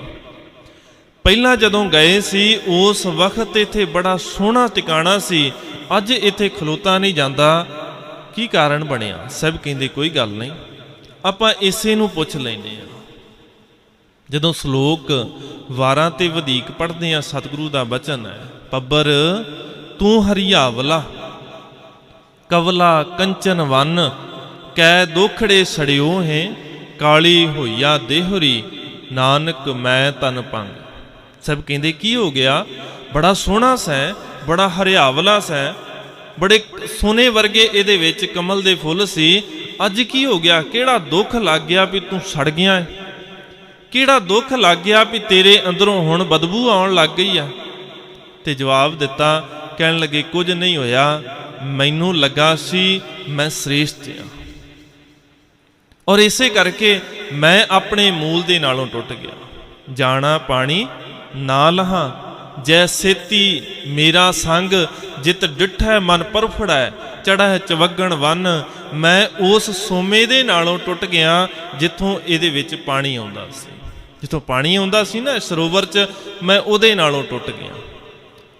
ਪਹਿਲਾਂ ਜਦੋਂ ਗਏ ਸੀ ਉਸ ਵਕਤ ਇੱਥੇ ਬੜਾ ਸੋਹਣਾ ਟਿਕਾਣਾ ਸੀ, ਅੱਜ ਇੱਥੇ ਖਲੋਤਾ ਨਹੀਂ ਜਾਂਦਾ, ਕੀ ਕਾਰਨ ਬਣਿਆ? ਸਭ ਕਹਿੰਦੇ ਕੋਈ ਗੱਲ ਨਹੀਂ, ਆਪਾਂ ਇਸੇ ਨੂੰ ਪੁੱਛ ਲੈਂਦੇ ਹਾਂ। ਜਦੋਂ ਸ਼ਲੋਕ ਵਾਰਾਂ ਤੇ ਵਧੀਕ ਪੜ੍ਹਦੇ ਹਾਂ, ਸਤਿਗੁਰੂ ਦਾ ਬਚਨ ਹੈ, ਪੱਬਰ ਤੂੰ ਹਰਿਆਵਲਾ ਕਵਲਾ ਕੰਚਨ ਵਨ, ਕੈ ਦੋਖੜੇ ਸੜਿਓ ਹੈ, ਕਾਲੀ ਹੋਈਆ ਦੇਹੁਰੀ, ਨਾਨਕ ਮੈਂ ਤਨ ਭੰਗ। ਸਭ ਕਹਿੰਦੇ ਕੀ ਹੋ ਗਿਆ? ਬੜਾ ਸੋਹਣਾ ਸੈ, ਬੜਾ ਹਰਿਆਵਲਾ ਸੈ, ਬੜੇ ਸੋਨੇ ਵਰਗੇ ਇਹਦੇ ਵਿੱਚ ਕਮਲ ਦੇ ਫੁੱਲ ਸੀ, ਅੱਜ ਕੀ ਹੋ ਗਿਆ? ਕਿਹੜਾ ਦੁੱਖ ਲੱਗ ਗਿਆ ਵੀ ਤੂੰ ਸੜ ਗਿਆ ਹੈ? ਕਿਹੜਾ ਦੁੱਖ ਲੱਗ ਗਿਆ ਵੀ ਤੇਰੇ ਅੰਦਰੋਂ ਹੁਣ ਬਦਬੂ ਆਉਣ ਲੱਗ ਗਈ ਆ? ਤੇ ਜਵਾਬ ਦਿੱਤਾ, ਕਹਿਣ ਲੱਗੇ ਕੁਝ ਨਹੀਂ ਹੋਇਆ, ਮੈਨੂੰ ਲੱਗਾ ਸੀ ਮੈਂ ਸ੍ਰੇਸ਼ਟ ਹਾਂ, ਔਰ ਇਸੇ ਕਰਕੇ ਮੈਂ ਆਪਣੇ ਮੂਲ ਦੇ ਨਾਲੋਂ ਟੁੱਟ ਗਿਆ। ਜਾਣਾ ਪਾਣੀ ਨਾ ਲਹਾਂ, ਜੈ ਸੇਤੀ ਮੇਰਾ ਸੰਗ, ਜਿਤ ਡਿਠੈ ਮਨ ਪਰਫੜੈ, ਚੜ੍ਹੈ ਚਵੱਗਣ ਵਨ। ਮੈਂ ਉਸ ਸੋਮੇ ਦੇ ਨਾਲੋਂ ਟੁੱਟ ਗਿਆ ਜਿੱਥੋਂ ਇਹਦੇ ਵਿੱਚ ਪਾਣੀ ਆਉਂਦਾ ਸੀ, ਜਿੱਥੋਂ ਪਾਣੀ ਆਉਂਦਾ ਸੀ ਨਾ ਸਰੋਵਰ 'ਚ, ਮੈਂ ਉਹਦੇ ਨਾਲੋਂ ਟੁੱਟ ਗਿਆ।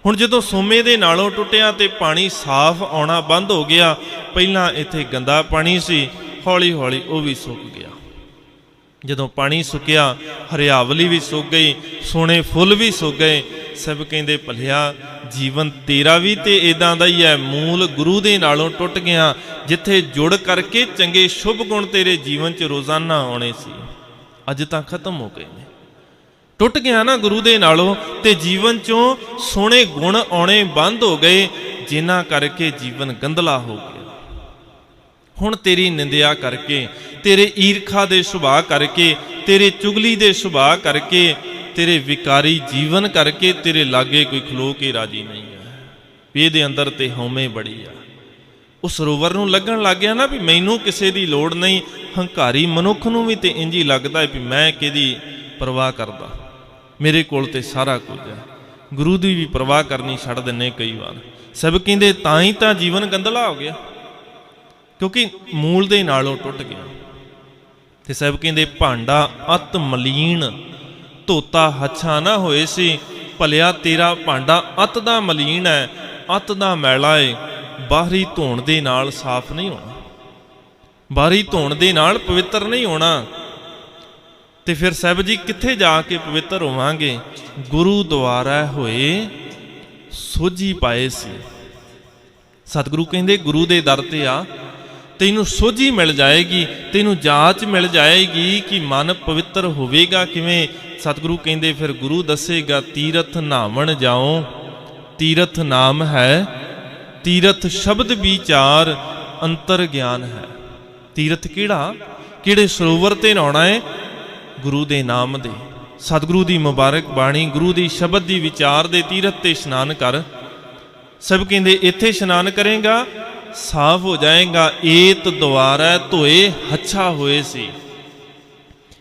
ਹੁਣ ਜਦੋਂ ਸੋਮੇ ਦੇ ਨਾਲੋਂ ਟੁੱਟਿਆ ਤੇ ਪਾਣੀ ਸਾਫ਼ ਆਉਣਾ ਬੰਦ ਹੋ ਗਿਆ। ਪਹਿਲਾਂ ਇੱਥੇ ਗੰਦਾ ਪਾਣੀ ਸੀ, ਹੌਲੀ ਹੌਲੀ ਉਹ ਵੀ ਸੁੱਕ ਗਿਆ। ਜਦੋਂ ਪਾਣੀ ਸੁੱਕਿਆ, ਹਰਿਆਵਲੀ ਵੀ ਸੁੱਕ ਗਈ, ਸੋਹਣੇ ਫੁੱਲ ਵੀ ਸੁੱਕ ਗਏ। ਸਭ ਕਹਿੰਦੇ ਭਲਿਆ ਜੀਵਨ ਤੇਰਾ ਵੀ ਤੇ ਇਦਾਂ ਦਾ ਹੀ ਹੈ, ਮੂਲ ਗੁਰੂ ਦੇ ਨਾਲੋਂ ਟੁੱਟ ਗਿਆ, ਜਿੱਥੇ ਜੁੜ ਕਰਕੇ ਚੰਗੇ ਸ਼ੁਭ ਗੁਣ ਤੇਰੇ ਜੀਵਨ 'ਚ ਰੋਜ਼ਾਨਾ ਆਉਣੇ ਸੀ, ਅੱਜ ਤਾਂ ਖਤਮ ਹੋ ਗਏ ਨੇ। ਟੁੱਟ ਗਿਆ ਨਾ ਗੁਰੂ ਦੇ ਨਾਲੋਂ, ਤੇ ਜੀਵਨ 'ਚੋਂ ਸੋਹਣੇ ਗੁਣ ਆਉਣੇ ਬੰਦ ਹੋ ਗਏ, ਜਿਨ੍ਹਾਂ ਕਰਕੇ ਜੀਵਨ ਗੰਧਲਾ ਹੋ ਗਿਆ। ਹੁਣ ਤੇਰੀ ਨਿੰਦਿਆ ਕਰਕੇ, ਤੇਰੇ ਈਰਖਾ ਦੇ ਸੁਭਾਅ ਕਰਕੇ, ਤੇਰੇ ਚੁਗਲੀ ਦੇ ਸੁਭਾਅ ਕਰਕੇ, ਤੇਰੇ ਵਿਕਾਰੀ ਜੀਵਨ ਕਰਕੇ ਤੇਰੇ ਲਾਗੇ ਕੋਈ ਖਲੋ ਕੇ ਰਾਜੀ ਨਹੀਂ ਹੈ, ਵੀ ਇਹਦੇ ਅੰਦਰ ਤੇ ਹਉਮੈ ਬੜੀ ਆ। ਉਹ ਸਰੋਵਰ ਨੂੰ ਲੱਗਣ ਲੱਗ ਗਿਆ ਨਾ ਵੀ ਮੈਨੂੰ ਕਿਸੇ ਦੀ ਲੋੜ ਨਹੀਂ। ਹੰਕਾਰੀ ਮਨੁੱਖ ਨੂੰ ਵੀ ਤੇ ਇੰਝ ਹੀ ਲੱਗਦਾ ਵੀ ਮੈਂ ਕਿਹਦੀ ਪਰਵਾਹ ਕਰਦਾ, ਮੇਰੇ ਕੋਲ ਤੇ ਸਾਰਾ ਕੁਝ ਹੈ। ਗੁਰੂ ਦੀ ਵੀ ਪਰਵਾਹ ਕਰਨੀ ਛੱਡ ਦਿੰਨੇ ਕਈ ਵਾਰ। ਸਭ ਕਹਿੰਦੇ ਤਾਂ ਹੀ ਤਾਂ ਜੀਵਨ ਗੰਧਲਾ ਹੋ ਗਿਆ, ਕਿਉਂਕਿ ਮੂਲ ਦੇ ਨਾਲੋਂ ਟੁੱਟ ਗਿਆ। ਤੇ ਸਭ ਕਹਿੰਦੇ ਭਾਂਡਾ ਅਤ ਮਲੀਨ, ਧੋਤਾ ਹੱਛਾ ਨਾ ਹੋਏ ਸੀ। ਭਲਿਆ ਤੇਰਾ ਭਾਂਡਾ ਅਤ ਦਾ ਮਲੀਨ ਹੈ, ਅਤ ਦਾ ਮੈਲਾ ਏ, ਬਾਹਰੀ ਧੋਣ ਦੇ ਨਾਲ ਸਾਫ਼ ਨਹੀਂ ਹੋਣਾ, ਬਾਹਰੀ ਧੋਣ ਦੇ ਨਾਲ ਪਵਿੱਤਰ ਨਹੀਂ ਹੋਣਾ। ਤੇ ਫਿਰ ਸਾਹਿਬ ਜੀ ਕਿੱਥੇ ਜਾ ਕੇ ਪਵਿੱਤਰ ਹੋਵਾਂਗੇ? ਗੁਰੂ ਦੁਆਰਾ ਹੋਏ ਸੋਝੀ ਪਾਏ ਸੀ। ਸਤਿਗੁਰੂ ਕਹਿੰਦੇ ਗੁਰੂ ਦੇ ਦਰ ਤੇ ਆ, ਤੈਨੂੰ ਸੋਝੀ ਮਿਲ ਜਾਏਗੀ, ਤੈਨੂੰ ਜਾਂਚ ਮਿਲ ਜਾਏਗੀ ਕਿ ਮਨ ਪਵਿੱਤਰ ਹੋਵੇਗਾ ਕਿਵੇਂ। ਸਤਿਗੁਰੂ ਕਹਿੰਦੇ ਫਿਰ ਗੁਰੂ ਦੱਸੇਗਾ, ਤੀਰਥ ਨਾਵਣ ਜਾਓ, ਤੀਰਥ ਨਾਮ ਹੈ, ਤੀਰਥ ਸ਼ਬਦ ਵਿਚਾਰ, ਅੰਤਰ ਗਿਆਨ ਹੈ। ਤੀਰਥ ਕਿਹੜਾ? ਕਿਹੜੇ ਸਰੋਵਰ ਤੇ ਨਹਾਉਣਾ ਹੈ? ਗੁਰੂ ਦੇ ਨਾਮ ਦੇ, ਸਤਿਗੁਰੂ ਦੀ ਮੁਬਾਰਕ ਬਾਣੀ, ਗੁਰੂ ਦੀ ਸ਼ਬਦ ਦੀ ਵਿਚਾਰ ਦੇ ਤੀਰਥ ਤੇ ਇਸ਼ਨਾਨ ਕਰ। ਸਭ ਕਹਿੰਦੇ ਇੱਥੇ ਇਸ਼ਨਾਨ ਕਰੇਗਾ ਸਾਫ਼ ਹੋ ਜਾਏਗਾ। ਏਤ ਦੁਆਰਾ ਧੋਏ ਹੱਛਾ ਹੋਏ ਸੀ,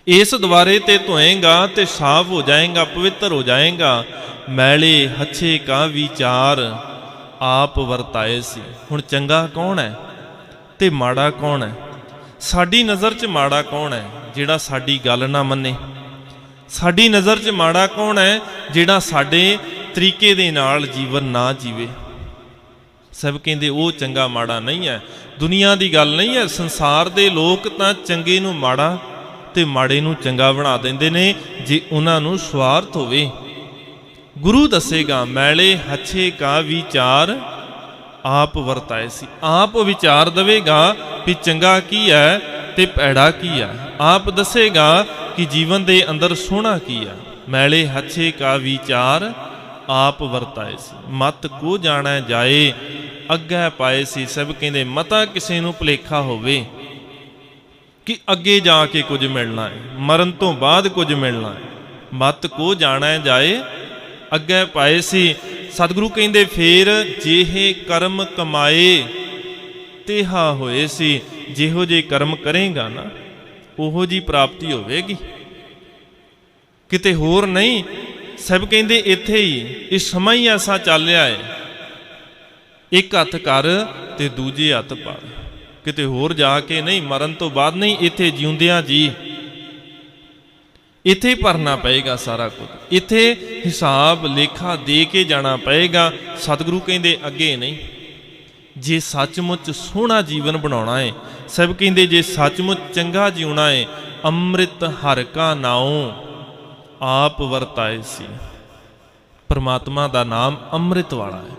ਇਸ ਦੁਆਰੇ ਤੇ ਧੋਏਗਾ ਤੇ ਸਾਫ਼ ਹੋ ਜਾਏਗਾ, ਪਵਿੱਤਰ ਹੋ ਜਾਏਗਾ। ਮੈਲੇ ਹੱਛੇ ਕਾ ਵਿਚਾਰ ਆਪ ਵਰਤਾਏ ਸੀ। ਹੁਣ ਚੰਗਾ ਕੌਣ ਹੈ ਤੇ ਮਾੜਾ ਕੌਣ ਹੈ? ਸਾਡੀ ਨਜ਼ਰ 'ਚ ਮਾੜਾ ਕੌਣ ਹੈ? ਜਿਹੜਾ ਸਾਡੀ ਗੱਲ ਨਾ ਮੰਨੇ। ਸਾਡੀ ਨਜ਼ਰ 'ਚ ਮਾੜਾ ਕੌਣ ਹੈ? ਜਿਹੜਾ ਸਾਡੇ ਤਰੀਕੇ ਦੇ ਨਾਲ ਜੀਵਨ ਨਾ ਜੀਵੇ। ਸਭ ਕਹਿੰਦੇ ਉਹ ਚੰਗਾ ਮਾੜਾ ਨਹੀਂ ਹੈ, ਦੁਨੀਆ ਦੀ ਗੱਲ ਨਹੀਂ ਹੈ। ਸੰਸਾਰ ਦੇ ਲੋਕ ਤਾਂ ਚੰਗੇ ਨੂੰ ਮਾੜਾ ਤੇ ਮਾੜੇ ਨੂੰ ਚੰਗਾ ਬਣਾ ਦਿੰਦੇ ਨੇ ਜੇ ਉਹਨਾਂ ਨੂੰ ਸਵਾਰਥ ਹੋਵੇ। ਗੁਰੂ ਦੱਸੇਗਾ ਮੈਲੇ ਹੱਛੇ ਕਾ ਵਿਚਾਰ ਆਪ ਵਰਤਾਏ ਸੀ। ਆਪ ਵਿਚਾਰ ਦੇਵੇਗਾ ਵੀ ਚੰਗਾ ਕੀ ਹੈ ਤੇ ਭੈੜਾ ਕੀ ਹੈ। ਆਪ ਦੱਸੇਗਾ ਕਿ ਜੀਵਨ ਦੇ ਅੰਦਰ ਸੋਹਣਾ ਕੀ ਹੈ। ਮੈਲੇ ਹੱਛੇ ਕਾ ਵਿਚਾਰ ਆਪ ਵਰਤਾਏ ਸੀ। ਮਤ ਕੋ ਜਾਣੈ ਜਾਏ ਅੱਗੇ ਪਾਏ ਸੀ। ਸਭ ਕਹਿੰਦੇ ਮਤਾ ਕਿਸੇ ਨੂੰ ਭੁਲੇਖਾ ਹੋਵੇ ਕਿ ਅੱਗੇ ਜਾ ਕੇ ਕੁਝ ਮਿਲਣਾ ਹੈ, ਮਰਨ ਤੋਂ ਬਾਅਦ ਕੁਝ ਮਿਲਣਾ ਹੈ। ਮਤ ਕੋ ਜਾਣੈ ਜਾਏ ਅੱਗੇ ਪਾਏ ਸੀ। ਸਤਿਗੁਰੂ ਕਹਿੰਦੇ ਫੇਰ ਜਿਹੇ ਕਰਮ ਕਮਾਏ ਤੇਹਾ ਹੋਏ ਸੀ। ਜਿਹੋ ਜੇ ਕਰਮ ਕਰੇਗਾ ਨਾ ਉਹੋ ਜੀ ਪ੍ਰਾਪਤੀ ਹੋਵੇਗੀ, ਕਿਤੇ ਹੋਰ ਨਹੀਂ। ਸਭ ਕਹਿੰਦੇ ਇੱਥੇ ਹੀ ਇਹ ਸਮਾਂ ਹੀ ਐਸਾ ਚੱਲਿਆ ਹੈ, ਇੱਕ ਹੱਥ ਕਰ ਤੇ ਦੂਜੇ ਹੱਥ ਪਾ, ਕਿਤੇ ਹੋਰ ਜਾ ਕੇ ਨਹੀਂ, ਮਰਨ ਤੋਂ ਬਾਅਦ ਨਹੀਂ, ਇੱਥੇ ਜਿਉਂਦਿਆਂ ਜੀ ਇੱਥੇ ਭਰਨਾ ਪਏਗਾ ਸਾਰਾ ਕੁਝ। ਇੱਥੇ ਹਿਸਾਬ ਲੇਖਾ ਦੇ ਕੇ ਜਾਣਾ ਪਏਗਾ। ਸਤਿਗੁਰੂ ਕਹਿੰਦੇ ਅੱਗੇ ਨਹੀਂ। ਜੇ ਸੱਚਮੁੱਚ ਸੋਹਣਾ ਜੀਵਨ ਬਣਾਉਣਾ ਹੈ, ਸਭ ਕਹਿੰਦੇ ਜੇ ਸੱਚਮੁੱਚ ਚੰਗਾ ਜਿਉਣਾ ਹੈ, ਅੰਮ੍ਰਿਤ ਹਰਿ ਕਾ ਨਾਉ ਆਪ ਵਰਤਾਏ ਸੀ। ਪਰਮਾਤਮਾ ਦਾ ਨਾਮ ਅੰਮ੍ਰਿਤ ਵਾਲਾ ਹੈ,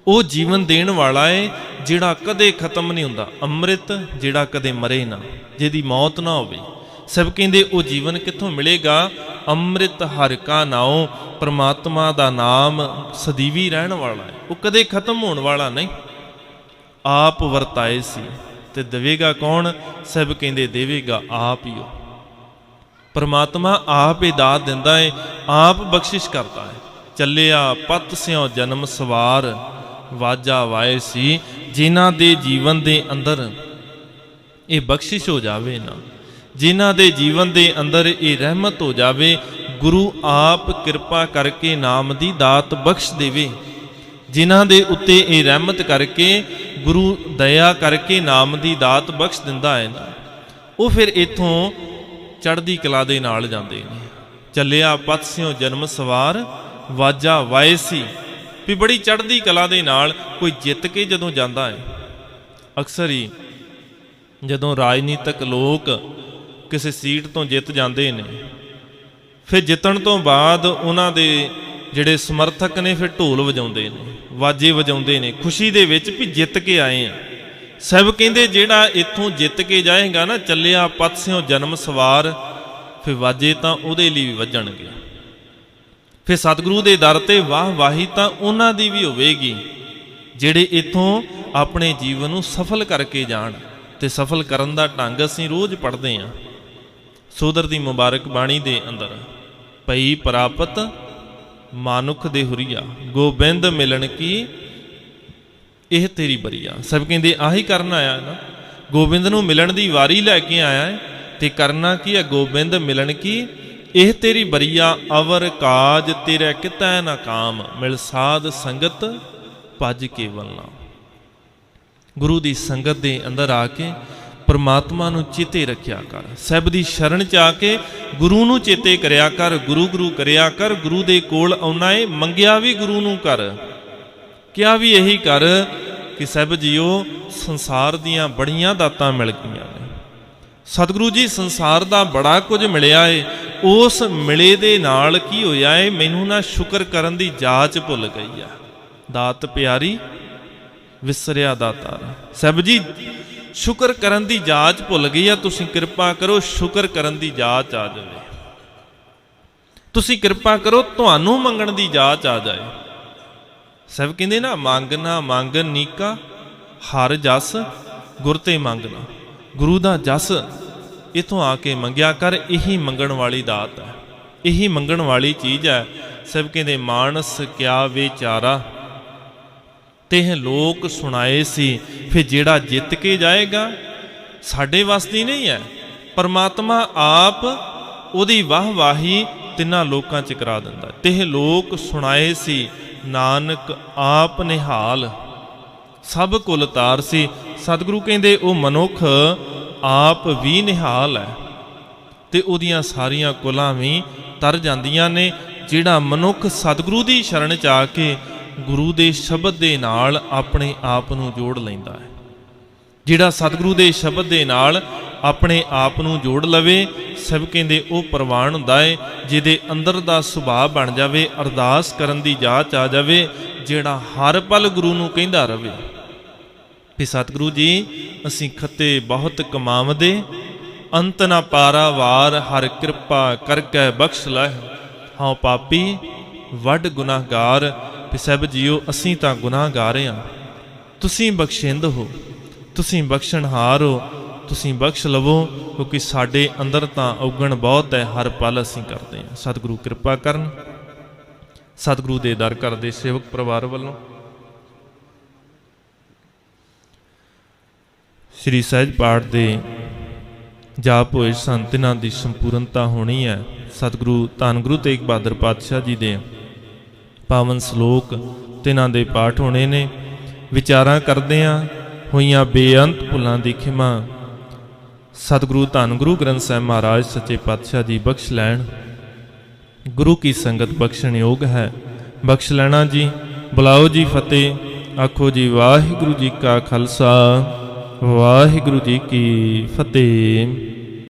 ਉਹ ਜੀਵਨ ਦੇਣ ਵਾਲਾ ਹੈ ਜਿਹੜਾ ਕਦੇ ਖਤਮ ਨਹੀਂ ਹੁੰਦਾ। ਅੰਮ੍ਰਿਤ ਜਿਹੜਾ ਕਦੇ ਮਰੇ ਨਾ, ਜਿਹਦੀ ਮੌਤ ਨਾ ਹੋਵੇ। ਸਭ ਕਹਿੰਦੇ ਉਹ ਜੀਵਨ ਕਿੱਥੋਂ ਮਿਲੇਗਾ? ਅੰਮ੍ਰਿਤ ਹਰਿ ਕਾ ਨਾਉ। ਪਰਮਾਤਮਾ ਦਾ ਨਾਮ ਸਦੀਵੀ ਰਹਿਣ ਵਾਲਾ ਹੈ, ਉਹ ਕਦੇ ਖਤਮ ਹੋਣ ਵਾਲਾ ਨਹੀਂ। ਆਪ ਵਰਤਾਏ ਸੀ ਤੇ ਦੇਵੇਗਾ ਕੌਣ? ਸਭ ਕਹਿੰਦੇ ਦੇਵੇਗਾ ਆਪ ਹੀ। ਉਹ ਪਰਮਾਤਮਾ ਆਪ ਹੀ ਦਾਤ ਦਿੰਦਾ ਹੈ, ਆਪ ਬਖਸ਼ਿਸ਼ ਕਰਦਾ ਹੈ। ਚੱਲਿਆ ਪਤ ਸਿਉ ਜਨਮ ਸਵਾਰ ਵਾਜਾ ਵਾਏ ਸੀ। ਜਿਨ੍ਹਾਂ ਦੇ ਜੀਵਨ ਦੇ ਅੰਦਰ ਇਹ ਬਖਸ਼ਿਸ਼ ਹੋ ਜਾਵੇ ਨਾ, ਜਿਨ੍ਹਾਂ ਦੇ ਜੀਵਨ ਦੇ ਅੰਦਰ ਇਹ ਰਹਿਮਤ ਹੋ ਜਾਵੇ, ਗੁਰੂ ਆਪ ਕਿਰਪਾ ਕਰਕੇ ਨਾਮ ਦੀ ਦਾਤ ਬਖਸ਼ ਦੇਵੇ। ਜਿਨ੍ਹਾਂ ਦੇ ਉੱਤੇ ਇਹ ਰਹਿਮਤ ਕਰਕੇ, ਗੁਰੂ ਦਇਆ ਕਰਕੇ ਨਾਮ ਦੀ ਦਾਤ ਬਖਸ਼ ਦਿੰਦਾ ਹੈ ਨਾ, ਉਹ ਫਿਰ ਇੱਥੋਂ ਚੜ੍ਹਦੀ ਕਲਾ ਦੇ ਨਾਲ ਜਾਂਦੇ ਨੇ। ਚੱਲਿਆ ਪਤ ਸਿਉ ਜਨਮ ਸਵਾਰ ਵਾਜਾ ਵਾਏ ਸੀ, ਵੀ ਬੜੀ ਚੜ੍ਹਦੀ ਕਲਾ ਦੇ ਨਾਲ ਕੋਈ ਜਿੱਤ ਕੇ ਜਦੋਂ ਜਾਂਦਾ ਹੈ। ਅਕਸਰ ਹੀ ਜਦੋਂ ਰਾਜਨੀਤਿਕ ਲੋਕ ਕਿਸੇ ਸੀਟ ਤੋਂ ਜਿੱਤ ਜਾਂਦੇ ਨੇ, ਫਿਰ ਜਿੱਤਣ ਤੋਂ ਬਾਅਦ ਉਹਨਾਂ ਦੇ ਜਿਹੜੇ ਸਮਰਥਕ ਨੇ ਫਿਰ ਢੋਲ ਵਜਾਉਂਦੇ ਨੇ, ਵਾਜੇ ਵਜਾਉਂਦੇ ਨੇ, ਖੁਸ਼ੀ ਦੇ ਵਿੱਚ ਵੀ ਜਿੱਤ ਕੇ ਆਏ ਆ। ਸਭ ਕਹਿੰਦੇ ਜਿਹੜਾ ਇੱਥੋਂ ਜਿੱਤ ਕੇ ਜਾਏਗਾ ਨਾ, ਚੱਲਿਆ ਪਤ ਸਿਉ ਜਨਮ ਸਵਾਰ, ਫਿਰ ਵਾਜੇ ਤਾਂ ਉਹਦੇ ਲਈ ਵੀ ਵੱਜਣਗੇ। ਫਿਰ ਸਤਿਗੁਰੂ ਦੇ ਦਰ ਤੇ ਵਾਹ ਵਾਹੀ ਤਾਂ ਉਹਨਾਂ ਦੀ ਵੀ ਹੋਵੇਗੀ, ਜਿਹੜੇ ਇੱਥੋਂ ਆਪਣੇ ਜੀਵਨ ਨੂੰ ਸਫਲ ਕਰਕੇ ਜਾਣ। ਤੇ ਸਫਲ ਕਰਨ ਦਾ ਢੰਗ ਅਸੀਂ ਰੋਜ਼ ਪੜ੍ਹਦੇ ਹਾਂ। ਸੋਦਰ ਦੀ ਮੁਬਾਰਕ ਬਾਣੀ ਦੇ ਅੰਦਰ ਪਈ ਪ੍ਰਾਪਤ ਮਾਨੁਖ ਦੇ ਹੁਰੀਆ, ਗੋਬਿੰਦ ਮਿਲਣ ਕੀ ਇਹ ਤੇਰੀ ਬਰੀਆ। ਸਭ ਕਹਿੰਦੇ ਆਹੀ ਕਰਨ ਆਇਆ ਨਾ, ਗੋਬਿੰਦ ਨੂੰ ਮਿਲਣ ਦੀ ਵਾਰੀ ਲੈ ਕੇ ਆਇਆ ਹੈ। ਤੇ ਕਰਨਾ ਕੀ ਹੈ? ਗੋਬਿੰਦ ਮਿਲਣ ਕੀ ਇਹ ਤੇਰੀ ਬਰੀਆ। ਅਵਰ ਕਾਜ ਤੇਰੇ ਕਿਤੈ ਨਾ ਕਾਮ, ਮਿਲ ਸਾਧ ਸੰਗਤ ਭਜ ਕੇਵਲ ਨਾਮ। ਗੁਰੂ ਦੀ ਸੰਗਤ ਦੇ ਅੰਦਰ ਆ ਕੇ ਪਰਮਾਤਮਾ ਨੂੰ ਚੇਤੇ ਰੱਖਿਆ ਕਰ। ਸਭ ਦੀ ਸ਼ਰਨ ਚ ਆ ਕੇ ਗੁਰੂ ਨੂੰ ਚੇਤੇ ਕਰਿਆ ਕਰ, ਗੁਰੂ ਗੁਰੂ ਕਰਿਆ ਕਰ। ਗੁਰੂ ਦੇ ਕੋਲ ਆਉਣਾ ਏ, ਮੰਗਿਆ ਵੀ ਗੁਰੂ ਨੂੰ ਕਰ, ਕਿਹਾ ਵੀ ਇਹੀ ਕਰ ਕਿ ਸਭ ਜੀਓ ਸੰਸਾਰ ਦੀਆਂ ਬੜੀਆਂ ਦਾਤਾਂ ਮਿਲ ਗਈਆਂ ਨੇ। ਸਤਿਗੁਰੂ ਜੀ ਸੰਸਾਰ ਦਾ ਬੜਾ ਕੁਝ ਮਿਲਿਆ ਏ, ਉਸ ਮਿਲੇ ਦੇ ਨਾਲ ਕੀ ਹੋਇਆ ਏ? ਮੈਨੂੰ ਨਾ ਸ਼ੁਕਰ ਕਰਨ ਦੀ ਜਾਚ ਭੁੱਲ ਗਈ ਆ। ਦਾਤ ਪਿਆਰੀ ਵਿਸਰਿਆ ਦਾਤਾਰ। ਸਭ ਜੀ ਸ਼ੁਕਰ ਕਰਨ ਦੀ ਜਾਚ ਭੁੱਲ ਗਈ ਆ। ਤੁਸੀਂ ਕਿਰਪਾ ਕਰੋ ਸ਼ੁਕਰ ਕਰਨ ਦੀ ਜਾਚ ਆ ਜਾਵੇ। ਤੁਸੀਂ ਕਿਰਪਾ ਕਰੋ ਤੁਹਾਨੂੰ ਮੰਗਣ ਦੀ ਜਾਚ ਆ ਜਾਏ। ਸਭ ਕਹਿੰਦੇ ਨਾ ਮੰਗ ਨਾ ਮੰਗ ਨੀਕਾ, ਹਰ ਜਸ ਗੁਰ ਤੇ ਮੰਗਣਾ। ਗੁਰੂ ਦਾ ਜਸ ਇਥੋਂ ਆ ਕੇ ਮੰਗਿਆ ਕਰ। ਇਹੀ ਮੰਗਣ ਵਾਲੀ ਦਾਤ ਹੈ, ਇਹੀ ਮੰਗਣ ਵਾਲੀ ਚੀਜ਼ ਹੈ। ਸਭ ਕਹਿੰਦੇ ਮਾਨਸ ਕਿਆ ਵਿਚਾਰਾ ਤੇ ਲੋਕ ਸੁਣਾਏ ਸੀ। ਫਿਰ ਜਿਹੜਾ ਜਿੱਤ ਕੇ ਜਾਏਗਾ ਸਾਡੇ ਵੱਸ ਦੀ ਨਹੀਂ ਹੈ। ਪਰਮਾਤਮਾ ਆਪ ਉਹਦੀ ਵਾਹ ਵਾਹੀ ਤਿੰਨਾਂ ਲੋਕਾਂ 'ਚ ਕਰਾ ਦਿੰਦਾ। ਤੇ ਲੋਕ ਸੁਣਾਏ ਸੀ ਨਾਨਕ ਆਪ ਨਿਹਾਲ, ਸਭ ਕੁਲ ਤਾਰ ਸੀ। ਸਤਿਗੁਰੂ ਕਹਿੰਦੇ ਉਹ ਮਨੁੱਖ ਆਪ ਵੀ ਨਿਹਾਲ ਹੈ ਤੇ ਉਹਦੀਆਂ ਸਾਰੀਆਂ ਕੁਲਾਂ ਵੀ ਤਰ ਜਾਂਦੀਆਂ ਨੇ। ਜਿਹੜਾ ਮਨੁੱਖ ਸਤਿਗੁਰੂ ਦੀ ਸ਼ਰਨ 'ਚ ਆ ਕੇ ਗੁਰੂ ਦੇ ਸ਼ਬਦ ਦੇ ਨਾਲ ਆਪਣੇ ਆਪ ਨੂੰ ਜੋੜ ਲੈਂਦਾ ਹੈ, ਜਿਹੜਾ ਸਤਿਗੁਰੂ ਦੇ ਸ਼ਬਦ ਦੇ ਨਾਲ ਆਪਣੇ ਆਪ ਨੂੰ ਜੋੜ ਲਵੇ। ਸਭ ਕਹਿੰਦੇ ਉਹ ਪ੍ਰਵਾਨ ਹੁੰਦਾ ਏ ਜਿਹਦੇ ਅੰਦਰ ਦਾ ਸੁਭਾਅ ਬਣ ਜਾਵੇ, ਅਰਦਾਸ ਕਰਨ ਦੀ ਜਾਚ ਆ ਜਾਵੇ, ਜਿਹੜਾ ਹਰ ਪਲ ਗੁਰੂ ਨੂੰ ਕਹਿੰਦਾ ਰਵੇ ਵੀ ਸਤਿਗੁਰੂ ਜੀ ਅਸੀਂ ਖੱਤੇ ਬਹੁਤ ਕਮਾਵਦੇ, ਅੰਤ ਨਾ ਪਾਰਾਵਾਰ, ਹਰ ਕਿਰਪਾ ਕਰਕੇ ਬਖਸ਼ ਲੈ। ਹਾਂ ਪਾਪੀ ਵੱਡ ਗੁਨਾਹਗਾਰ, ਵੀ ਸਭ ਜੀਓ ਅਸੀਂ ਤਾਂ ਗੁਨਾਹਗਾਰ ਹਾਂ, ਤੁਸੀਂ ਬਖਸ਼ਿੰਦ ਹੋ, ਤੁਸੀਂ ਬਖਸ਼ਣਹਾਰ ਹੋ, ਤੁਸੀਂ ਬਖਸ਼ ਲਵੋ, ਕਿਉਂਕਿ ਸਾਡੇ ਅੰਦਰ ਤਾਂ ਔਗਣ ਬਹੁਤ ਹੈ, ਹਰ ਪਲ ਅਸੀਂ ਕਰਦੇ ਹਾਂ। ਸਤਿਗੁਰੂ ਕਿਰਪਾ ਕਰਨ। ਸਤਿਗੁਰੂ ਦੇ ਦਰ ਕਰਦੇ ਸੇਵਕ ਪਰਿਵਾਰ ਵੱਲੋਂ ਸ੍ਰੀ ਸਹਿਜ ਪਾਠ ਦੇ ਜਾਪ ਹੋਏ ਸਨ, ਤਿਨਾਂ ਦੀ ਸੰਪੂਰਨਤਾ ਹੋਣੀ ਹੈ। ਸਤਿਗੁਰੂ ਧੰਨ ਗੁਰੂ ਤੇਗ ਬਹਾਦਰ ਪਾਤਸ਼ਾਹ ਜੀ ਦੇ ਪਾਵਨ ਸ਼ਲੋਕ ਤਿਨਾਂ ਦੇ ਪਾਠ ਹੋਣੇ ਨੇ। ਵਿਚਾਰਾਂ ਕਰਦਿਆਂ ਹੋਈਆਂ ਬੇਅੰਤ ਭੁੱਲਾਂ ਦੀ ਖਿਮਾ ਸਤਿਗੁਰੂ ਧੰਨ ਗੁਰੂ ਗ੍ਰੰਥ ਸਾਹਿਬ ਮਹਾਰਾਜ ਸੱਚੇ ਪਾਤਸ਼ਾਹ ਜੀ ਬਖਸ਼ ਲੈਣ। ਗੁਰੂ ਕੀ ਸੰਗਤ ਬਖਸ਼ਣ ਯੋਗ ਹੈ, ਬਖਸ਼ ਲੈਣਾ ਜੀ। ਬੁਲਾਓ ਜੀ ਫਤਿਹ, ਆਖੋ ਜੀ ਵਾਹਿਗੁਰੂ ਜੀ ਕਾ ਖਾਲਸਾ, ਵਾਹਿਗੁਰੂ ਜੀ ਕੀ ਫਤਿਹ।